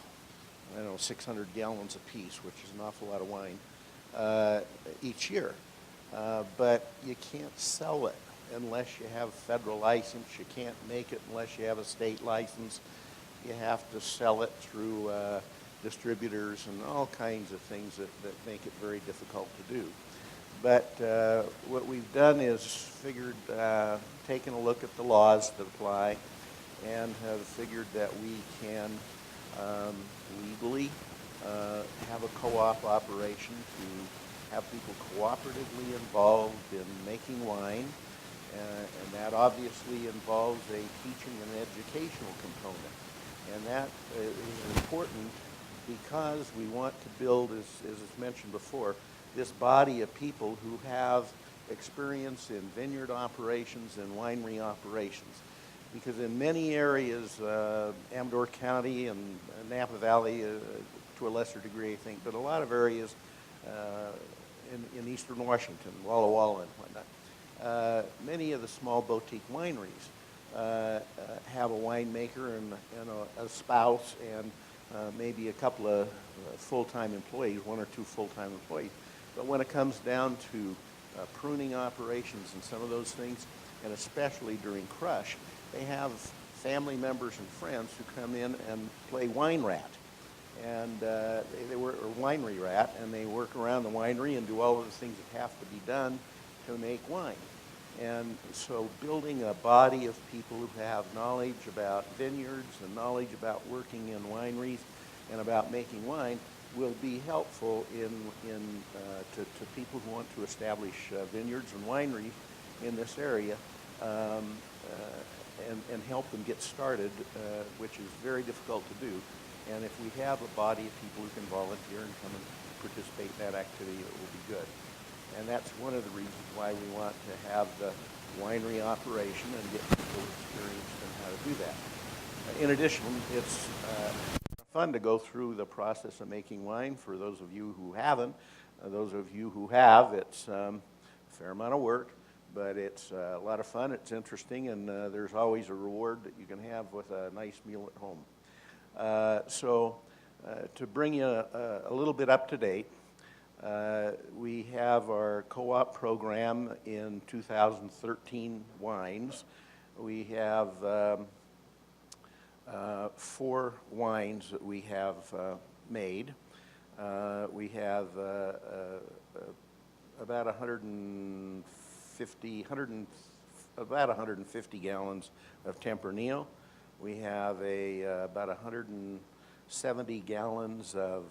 600 gallons apiece, which is an awful lot of wine, each year. But you can't sell it unless you have a federal license. You can't make it unless you have a state license. You have to sell it through distributors and all kinds of things that make it very difficult to do. But what we've done is figured, taken a look at the laws that apply, and have figured that we can legally have a co-op operation to have people cooperatively involved in making wine, and that obviously involves a teaching and educational component. And that is important because we want to build, as is mentioned before, this body of people who have experience in vineyard operations and winery operations. Because in many areas, Amador County and Napa Valley, to a lesser degree, I think, but a lot of areas in eastern Washington, Walla Walla and whatnot, many of the small boutique wineries have a winemaker and a spouse and maybe a couple of full-time employees, one or two full-time employees. But when it comes down to pruning operations and some of those things, and especially during crush, they have family members and friends who come in and play wine rat. And they work, or winery rat, and they work around the winery and do all of the things that have to be done to make wine. And so building a body of people who have knowledge about vineyards and knowledge about working in wineries and about making wine will be helpful to people who want to establish vineyards and wineries in this area, and help them get started, which is very difficult to do. And if we have a body of people who can volunteer and come and participate in that activity, it will be good. And that's one of the reasons why we want to have the winery operation and get people experienced in how to do that. In addition, it's fun to go through the process of making wine for those of you who haven't. Those of you who have, it's a fair amount of work, but it's a lot of fun, it's interesting, and there's always a reward that you can have with a nice meal at home. So to bring you a little bit up to date, we have our co-op program in 2013 wines. We have 4 wines that we have made. We have about 150 gallons of Tempranillo. We have about 170 gallons of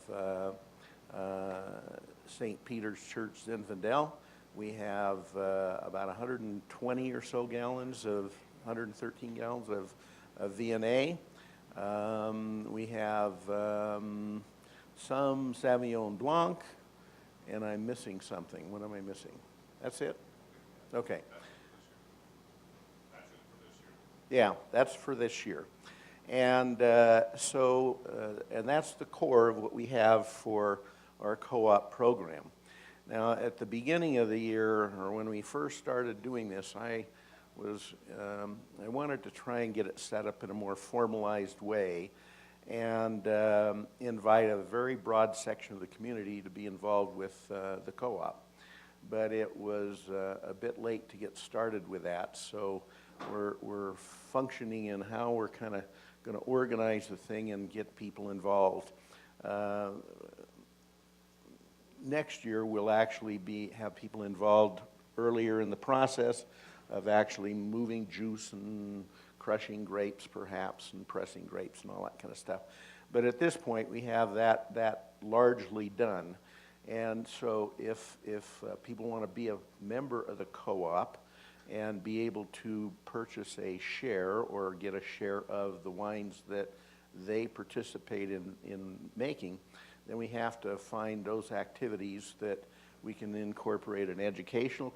St. Peter's Church Zinfandel. We have about 120 or so gallons of, 113 gallons of Viognier. We have some Sauvignon Blanc, and I'm missing something. What am I missing? That's it? Okay. Yeah, that's for this year. And and that's the core of what we have for our co-op program. Now, at the beginning of the year, or when we first started doing this, I wanted to try and get it set up in a more formalized way and invite a very broad section of the community to be involved with the co-op. But it was a bit late to get started with that, so we're functioning in how we're kind of going to organize the thing and get people involved. Next year, we'll actually have people involved earlier in the process of actually moving juice and crushing grapes, perhaps, and pressing grapes and all that kind of stuff. But at this point, we have that largely done. And so if people want to be a member of the co-op and be able to purchase a share or get a share of the wines that they participate in making, then we have to find those activities that we can incorporate an educational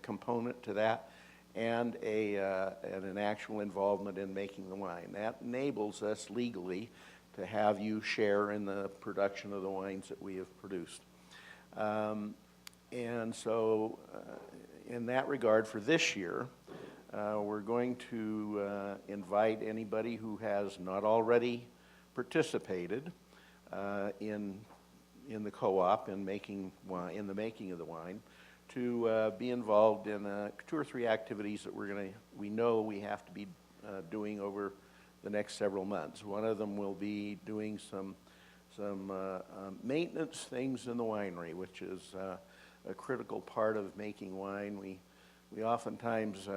component to that and an actual involvement in making the wine. That enables us legally to have you share in the production of the wines that we have produced. And so in that regard, for this year, we're going to invite anybody who has not already participated in the co-op in making wine, in the making of the wine, to be involved in 2 or 3 activities that we know we have to be doing over the next several months. One of them will be doing some maintenance things in the winery, which is a critical part of making wine. We oftentimes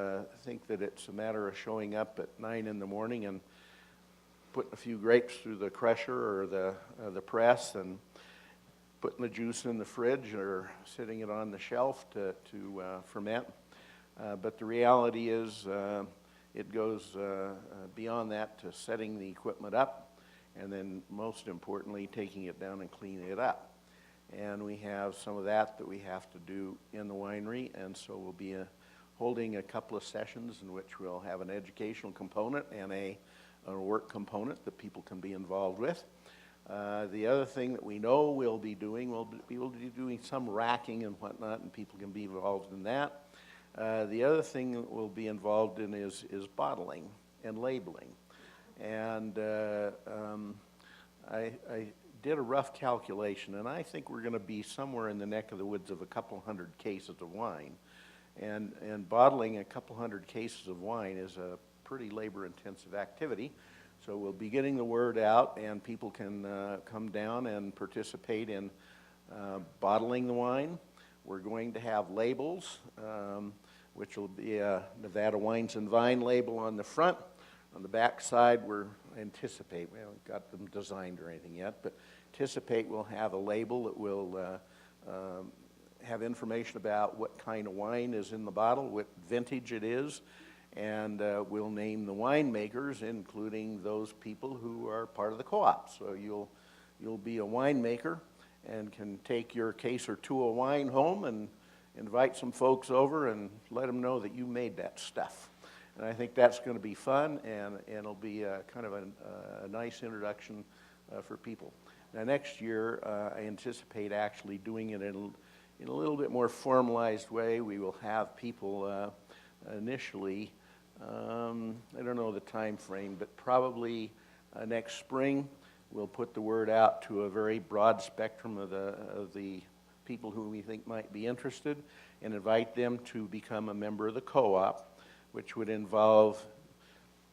think that it's a matter of showing up at 9 in the morning and putting a few grapes through the crusher or the press and putting the juice in the fridge or sitting it on the shelf to ferment. But the reality is it goes beyond that to setting the equipment up and then most importantly taking it down and cleaning it up. And we have some of that we have to do in the winery, and so we'll be holding a couple of sessions in which we'll have an educational component and a work component that people can be involved with. The other thing that we know we'll be doing some racking and whatnot, and people can be involved in that. The other thing that we'll be involved in is bottling and labeling. And I did a rough calculation, and I think we're going to be somewhere in the neck of the woods of a couple hundred cases of wine. And bottling a couple hundred cases of wine is a pretty labor-intensive activity. So we'll be getting the word out, and people can come down and participate in bottling the wine. We're going to have labels, which will be a Nevada Wines and Vine label on the front. On the back side, we haven't got them designed or anything yet, but anticipate we'll have a label that will have information about what kind of wine is in the bottle, what vintage it is, and we'll name the winemakers, including those people who are part of the co-op. So you'll be a winemaker and can take your case or two of wine home and invite some folks over and let them know that you made that stuff. And I think that's going to be fun, and it'll be kind of a nice introduction for people. Now next year, I anticipate actually doing it in a little bit more formalized way. We will have people initially, I don't know the time frame, but probably next spring, we'll put the word out to a very broad spectrum of the people who we think might be interested and invite them to become a member of the co-op, which would involve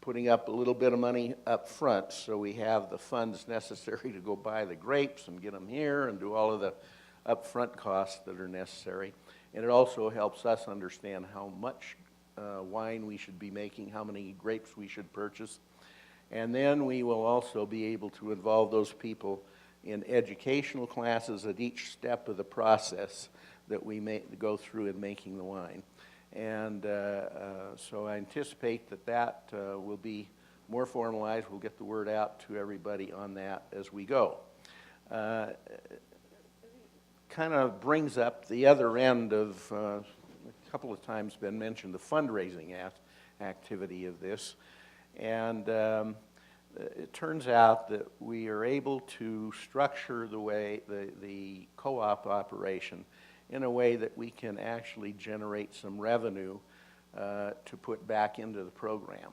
putting up a little bit of money up front so we have the funds necessary to go buy the grapes and get them here and do all of the upfront costs that are necessary. And it also helps us understand how much wine we should be making, how many grapes we should purchase. And then we will also be able to involve those people in educational classes at each step of the process that we may go through in making the wine. And so I anticipate that will be more formalized. We'll get the word out to everybody on that as we go. Kind of brings up the other end of, a couple of times been mentioned, the fundraising activity of this. And it turns out that we are able to structure the way the co-op operation in a way that we can actually generate some revenue to put back into the program.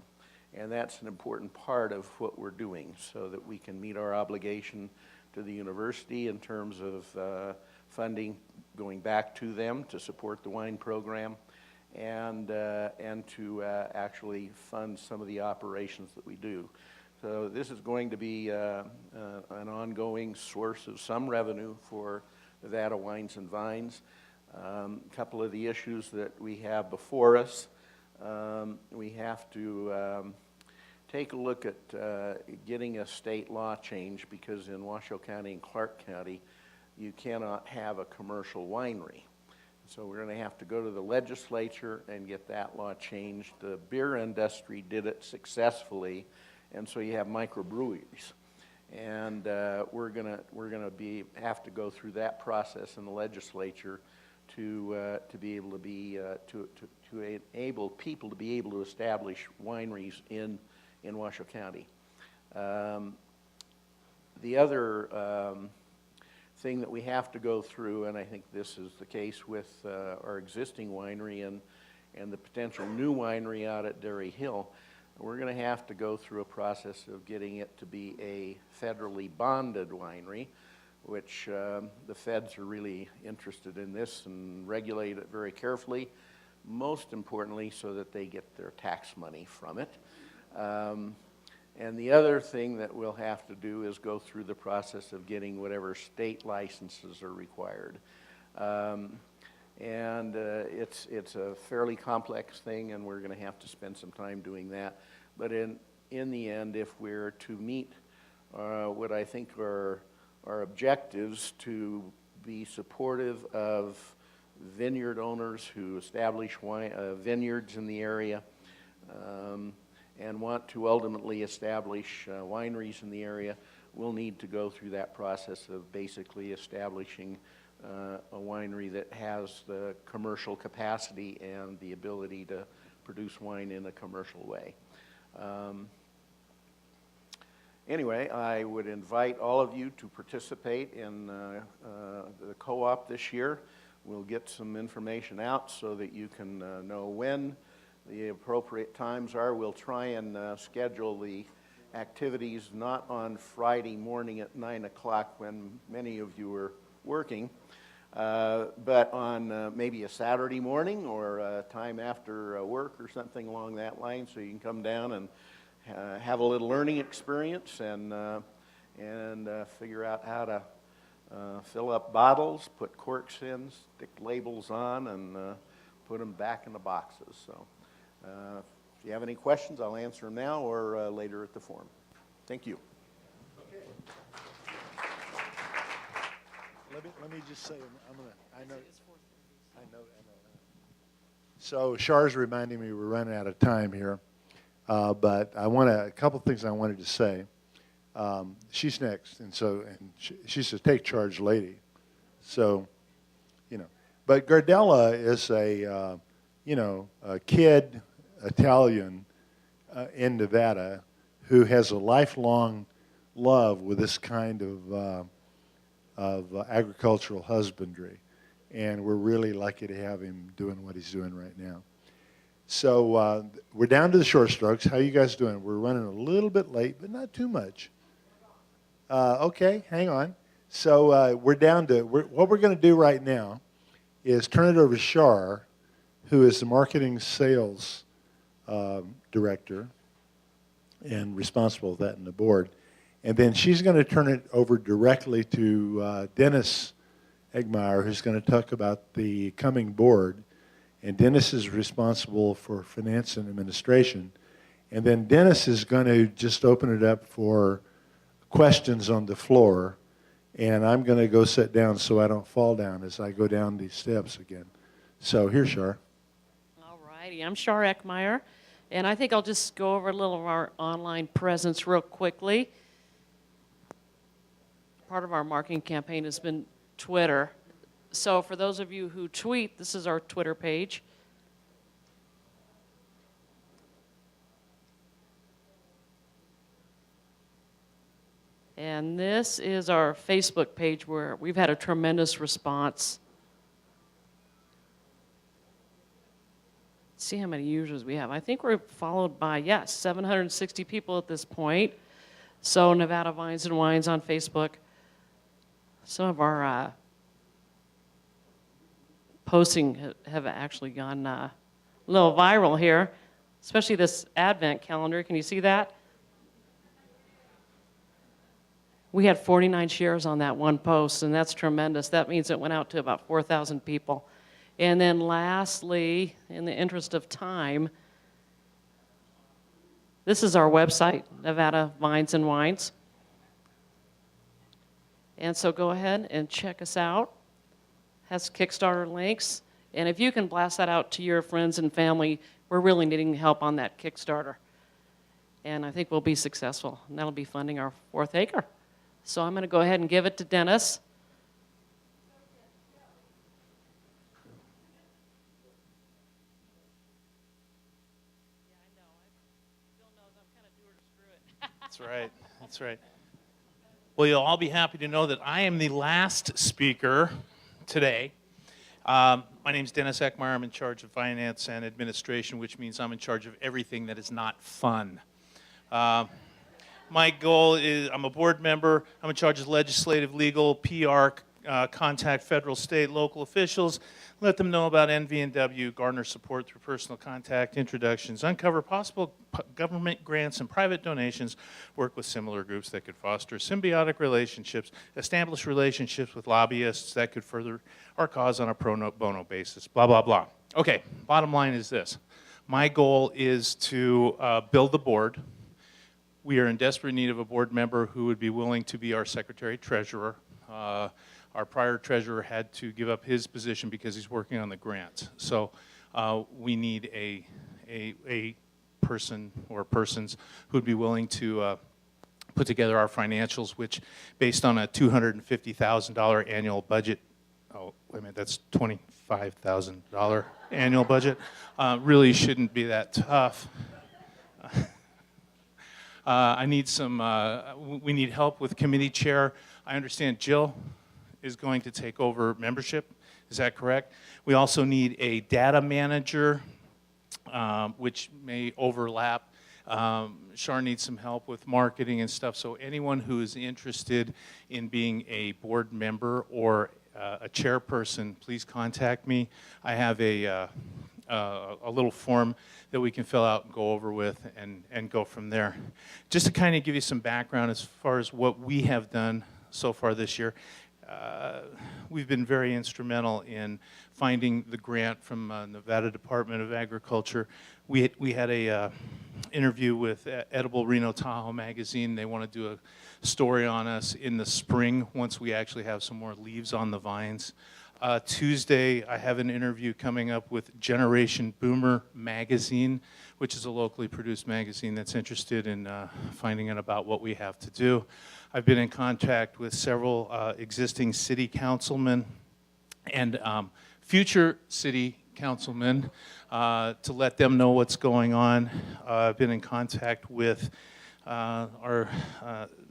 And that's an important part of what we're doing so that we can meet our obligation to the university in terms of funding going back to them to support the wine program and to actually fund some of the operations that we do. So this is going to be an ongoing source of some revenue for Nevada Wines and Vines. A couple of the issues that we have before us, we have to take a look at getting a state law change, because in Washoe County and Clark County, you cannot have a commercial winery. So we're going to have to go to the legislature and get that law changed. The beer industry did it successfully, and so you have microbreweries. And we're gonna have to go through that process in the legislature to be able to be to enable people to be able to establish wineries in Washoe County. The other thing that we have to go through, and I think this is the case with our existing winery and the potential new winery out at Dairy Hill, we're going to have to go through a process of getting it to be a federally bonded winery, which the feds are really interested in this and regulate it very carefully, most importantly so that they get their tax money from it. And the other thing that we'll have to do is go through the process of getting whatever state licenses are required. It's a fairly complex thing, and we're going to have to spend some time doing that. But in the end, if we're to meet what I think are our objectives to be supportive of vineyard owners who establish vineyards in the area, and want to ultimately establish wineries in the area, we'll need to go through that process of basically establishing a winery that has the commercial capacity and the ability to produce wine in a commercial way. Anyway, I would invite all of you to participate in the co-op this year. We'll get some information out so that you can know when the appropriate times are. We'll try and schedule the activities not on Friday morning at 9 o'clock when many of you are working, but on maybe a Saturday morning or a time after work or something along that line, so you can come down and have a little learning experience and figure out how to fill up bottles, put corks in, stick labels on, and put them back in the boxes. So if you have any questions, I'll answer them now or later at the forum. Thank you. Let me just say, I know. So Char's reminding me we're running out of time here, but a couple things I wanted to say. She's next, and she's a take charge lady. So, but Gardella is a kid Italian in Nevada who has a lifelong love with this kind of agricultural husbandry, and we're really lucky to have him doing what he's doing right now. So we're down to the short strokes. How you guys doing? We're running a little bit late, but not too much. Okay, hang on. So we're down to, what we're going to do right now is turn it over to Shar, who is the marketing sales director and responsible for that in the board. And then she's going to turn it over directly to Dennis Egmeyer, who's going to talk about the coming board. And Dennis is responsible for finance and administration. And then Dennis is going to just open it up for questions on the floor. And I'm going to go sit down so I don't fall down as I go down these steps again. So here's Shar. All righty. I'm Shar Eckmeyer. And I think I'll just go over a little of our online presence real quickly. Part of our marketing campaign has been Twitter. So for those of you who tweet, this is our Twitter page. And this is our Facebook page where we've had a tremendous response. Let's see how many users we have. I think we're followed by, 760 people at this point. So Nevada Vines and Wines on Facebook. Some of our posting have actually gone a little viral here, especially this Advent calendar. Can you see that? We had 49 shares on that one post, and that's tremendous. That means it went out to about 4,000 people. And then lastly, in the interest of time, this is our website, Nevada Vines and Wines. And so go ahead and check us out. Has Kickstarter links. And if you can blast that out to your friends and family, we're really needing help on that Kickstarter. And I think we'll be successful. And that'll be funding our 4th acre. So I'm going to go ahead and give it to Dennis. That's right. That's right. Well, you'll all be happy to know that I am the last speaker today. My name's Dennis Eckmeyer. I'm in charge of finance and administration, which means I'm in charge of everything that is not fun. My goal is, I'm a board member. I'm in charge of legislative, legal, PR, contact federal, state, local officials, let them know about NV&W, garner support through personal contact, introductions, uncover possible government grants and private donations, work with similar groups that could foster symbiotic relationships, establish relationships with lobbyists that could further our cause on a pro bono basis, blah, blah, blah. Okay, bottom line is this. My goal is to build the board. We are in desperate need of a board member who would be willing to be our secretary-treasurer. Our prior treasurer had to give up his position because he's working on the grants. So we need a person or persons who would be willing to put together our financials, which based on a $250,000 annual budget, oh, wait a minute, that's $25,000 annual budget, really shouldn't be that tough. I need some, we need help with committee chair. I understand Jill is going to take over membership. Is that correct? We also need a data manager, which may overlap. Char needs some help with marketing and stuff. So anyone who is interested in being a board member or a chairperson, please contact me. I have a little form that we can fill out and go over with and go from there. Just to kind of give you some background as far as what we have done so far this year, we've been very instrumental in finding the grant from Nevada Department of Agriculture. We had a interview with Edible Reno Tahoe magazine. They want to do a story on us in the spring once we actually have some more leaves on the vines. Tuesday, I have an interview coming up with Generation Boomer magazine, which is a locally produced magazine that's interested in finding out about what we have to do. I've been in contact with several existing city councilmen and future city councilmen to let them know what's going on. I've been in contact with our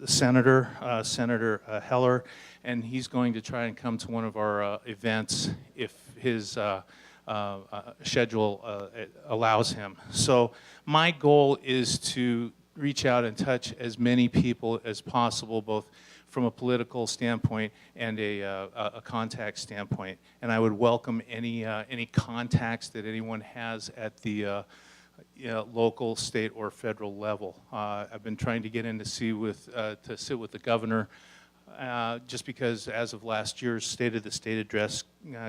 Senator Heller, and he's going to try and come to one of our events if his schedule allows him. So my goal is to reach out and touch as many people as possible, both from a political standpoint and a contact standpoint. And I would welcome any contacts that anyone has at the local, state, or federal level. I've been trying to get in to sit with the governor, just because as of last year's State of the State address,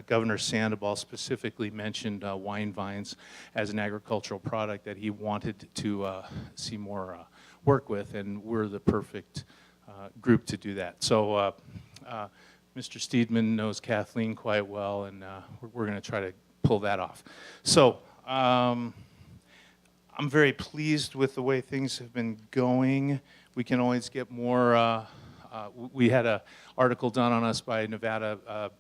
Governor Sandoval specifically mentioned wine vines as an agricultural product that he wanted to see more work with, and we're the perfect group to do that. So Mr. Steedman knows Kathleen quite well, and we're going to try to pull that off. So I'm very pleased with the way things have been going. We can always get more. We had an article done on us by Nevada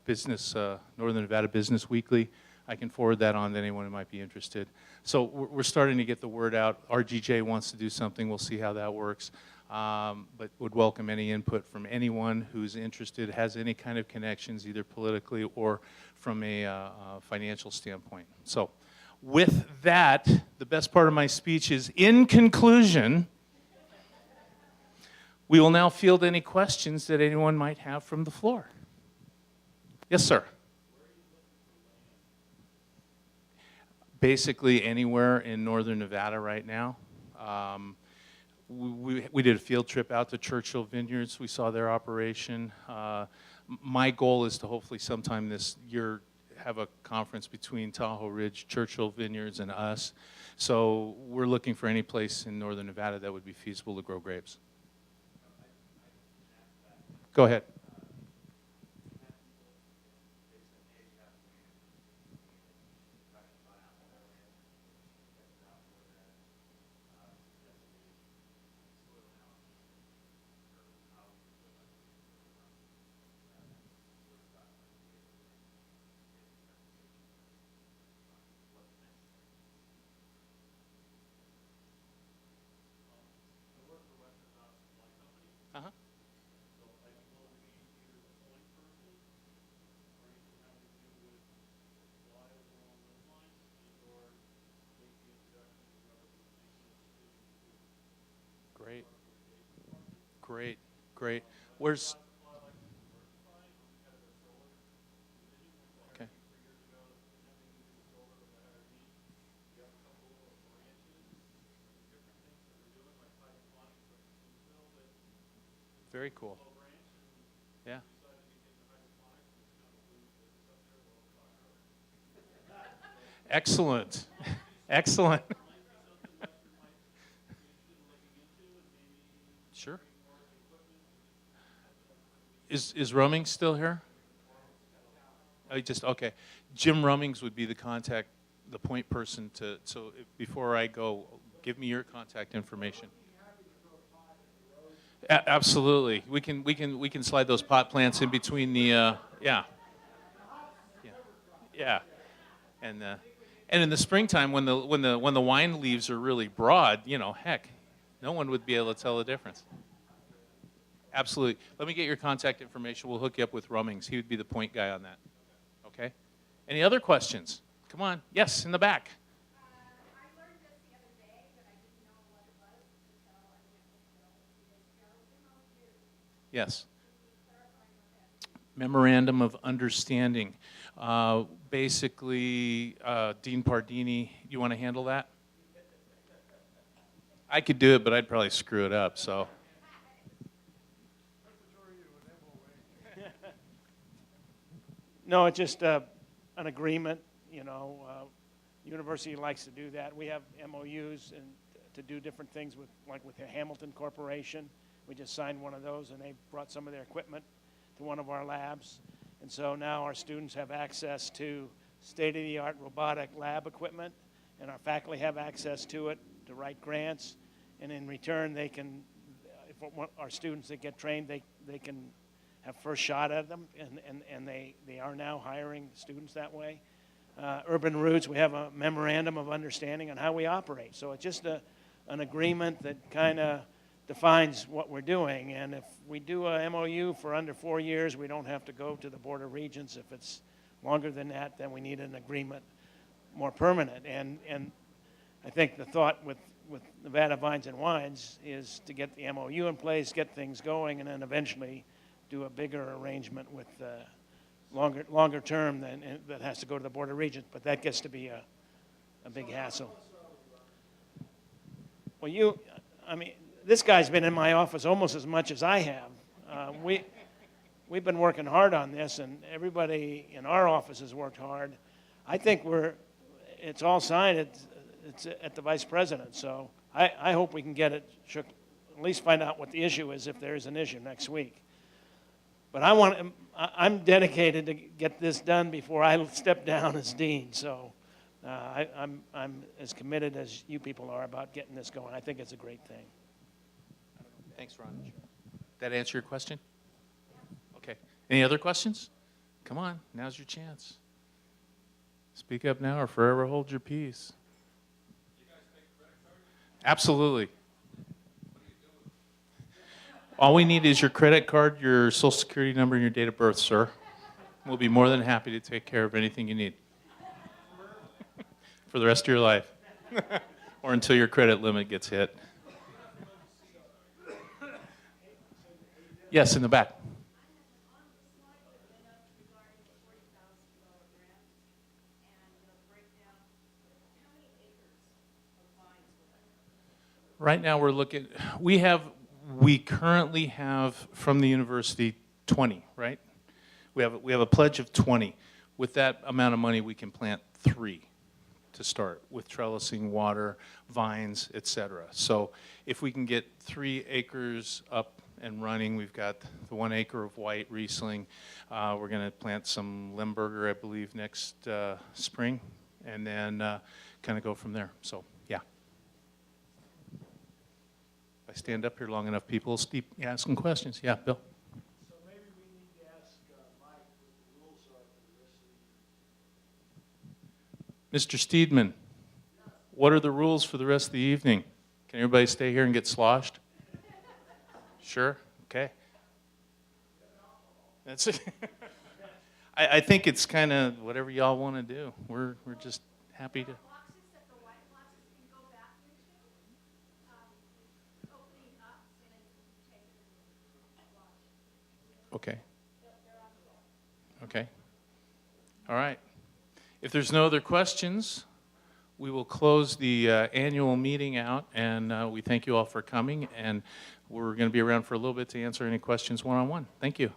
Northern Nevada Business Weekly. I can forward that on to anyone who might be interested. So we're starting to get the word out. RGJ wants to do something. We'll see how that works. But would welcome any input from anyone who's interested, has any kind of connections, either politically or from a financial standpoint. So with that, the best part of my speech is, in conclusion, we will now field any questions that anyone might have from the floor. Yes, sir. Basically anywhere in northern Nevada right now. We did a field trip out to Churchill Vineyards. We saw their operation. My goal is to hopefully sometime this year have a conference between Tahoe Ridge, Churchill Vineyards, and us. So we're looking for any place in northern Nevada that would be feasible to grow grapes. Go ahead. Uh-huh. Great. Great, great. Where's... Very cool. Yeah. Excellent. Excellent. Sure. Is Rummings still here? Oh, okay. Jim Rummings would be the contact, the point person to, so before I go, give me your contact information. Absolutely. We can slide those pot plants in between the, yeah. Yeah. And in the springtime when the wine leaves are really broad, you know, heck, no one would be able to tell the difference. Absolutely. Let me get your contact information. We'll hook you up with Rummings. He would be the point guy on that. Okay? Any other questions? Come on. Yes, in the back. I learned this the other day, but I didn't know what it was until I went with Bill. Yes. Memorandum of Understanding. Basically, Dean Pardini, you want to handle that? I could do it, but I'd probably screw it up, so. No, it's just an agreement, you know. University likes to do that. We have MOUs and to do different things with, like with the Hamilton Corporation. We just signed one of those, and they brought some of their equipment to one of our labs. And so now our students have access to state-of-the-art robotic lab equipment, and our faculty have access to it to write grants. And in return, they can, if our students that get trained, they can have first shot at them, and they are now hiring students that way. Urban Roots, we have a memorandum of understanding on how we operate. So it's just an agreement that kind of defines what we're doing. And if we do a MOU for under 4 years, we don't have to go to the Board of Regents. If it's longer than that, then we need an agreement more permanent. And I think the thought with Nevada Vines and Wines is to get the MOU in place, get things going, and then eventually do a bigger arrangement with longer term that has to go to the Board of Regents, but that gets to be a big hassle. Well, I mean, this guy's been in my office almost as much as I have. We've been working hard on this, and everybody in our office has worked hard. I think it's all signed. It's at the Vice President, so I hope we can get it shook, at least find out what the issue is if there is an issue next week. But I'm dedicated to get this done before I step down as dean. So I'm as committed as you people are about getting this going. I think it's a great thing. Thanks, Ron. That answer your question? Okay. Any other questions? Come on, now's your chance. Speak up now or forever hold your peace. You guys take a credit card? Absolutely. All we need is your credit card, your social security number, and your date of birth, sir. We'll be more than happy to take care of anything you need for the rest of your life or until your credit limit gets hit. Yes, in the back. Right now we're looking, we currently have from the university 20, right? We have a pledge of 20. With that amount of money, we can plant 3 to start with trellising, water, vines, etc. So if we can get 3 acres up and running, we've got the 1 acre of white Riesling. We're going to plant some Limburger, I believe, next spring, and then kind of go from there. So, yeah. If I stand up here long enough, people will keep asking questions. Yeah, Bill? So maybe we need to ask Mike what the rules are for the rest of the evening. Mr. Steedman, what are the rules for the rest of the evening? Can everybody stay here and get sloshed? Sure? Okay. That's it. I think it's kind of whatever y'all want to do. We're just happy to. Okay. Okay. All right. If there's no other questions, we will close the annual meeting out, and we thank you all for coming, and we're going to be around for a little bit to answer any questions one-on-one. Thank you.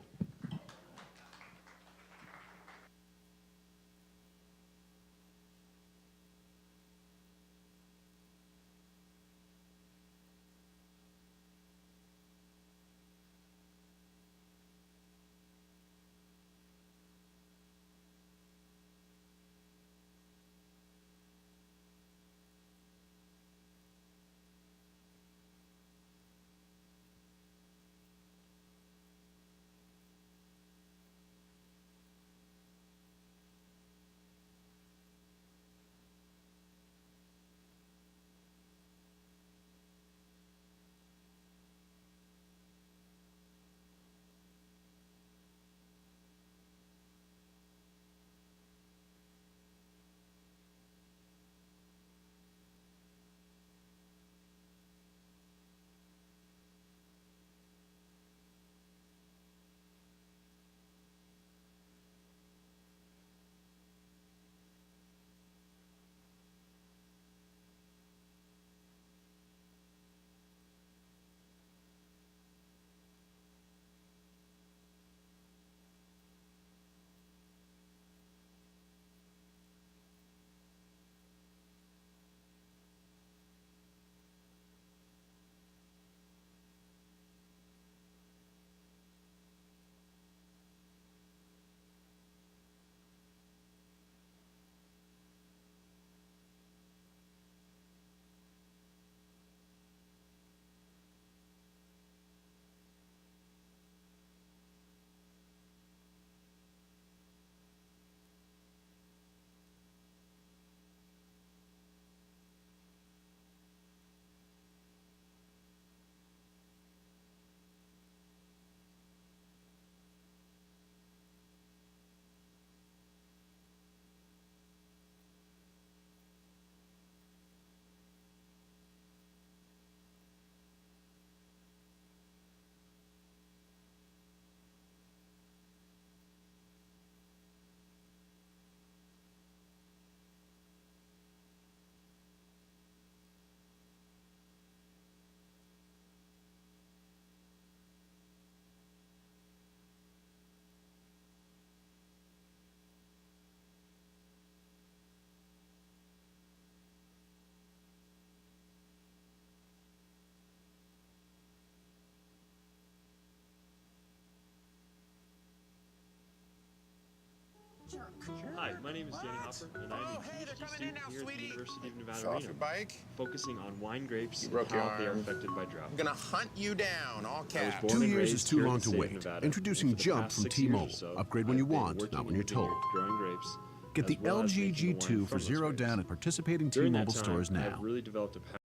Hi, my name is Danny Hopper, and I'm a PhD student here at the University of Nevada, Reno, focusing on wine grapes and how they are affected by drought. I'm gonna hunt you down, all caps. 2 years is too long to wait. Introducing Jump from T-Mobile. Upgrade when you want, not when you're told. Growing grapes. Get the LG G2 for $0 down at participating During that T-Mobile time, stores now. I've really developed a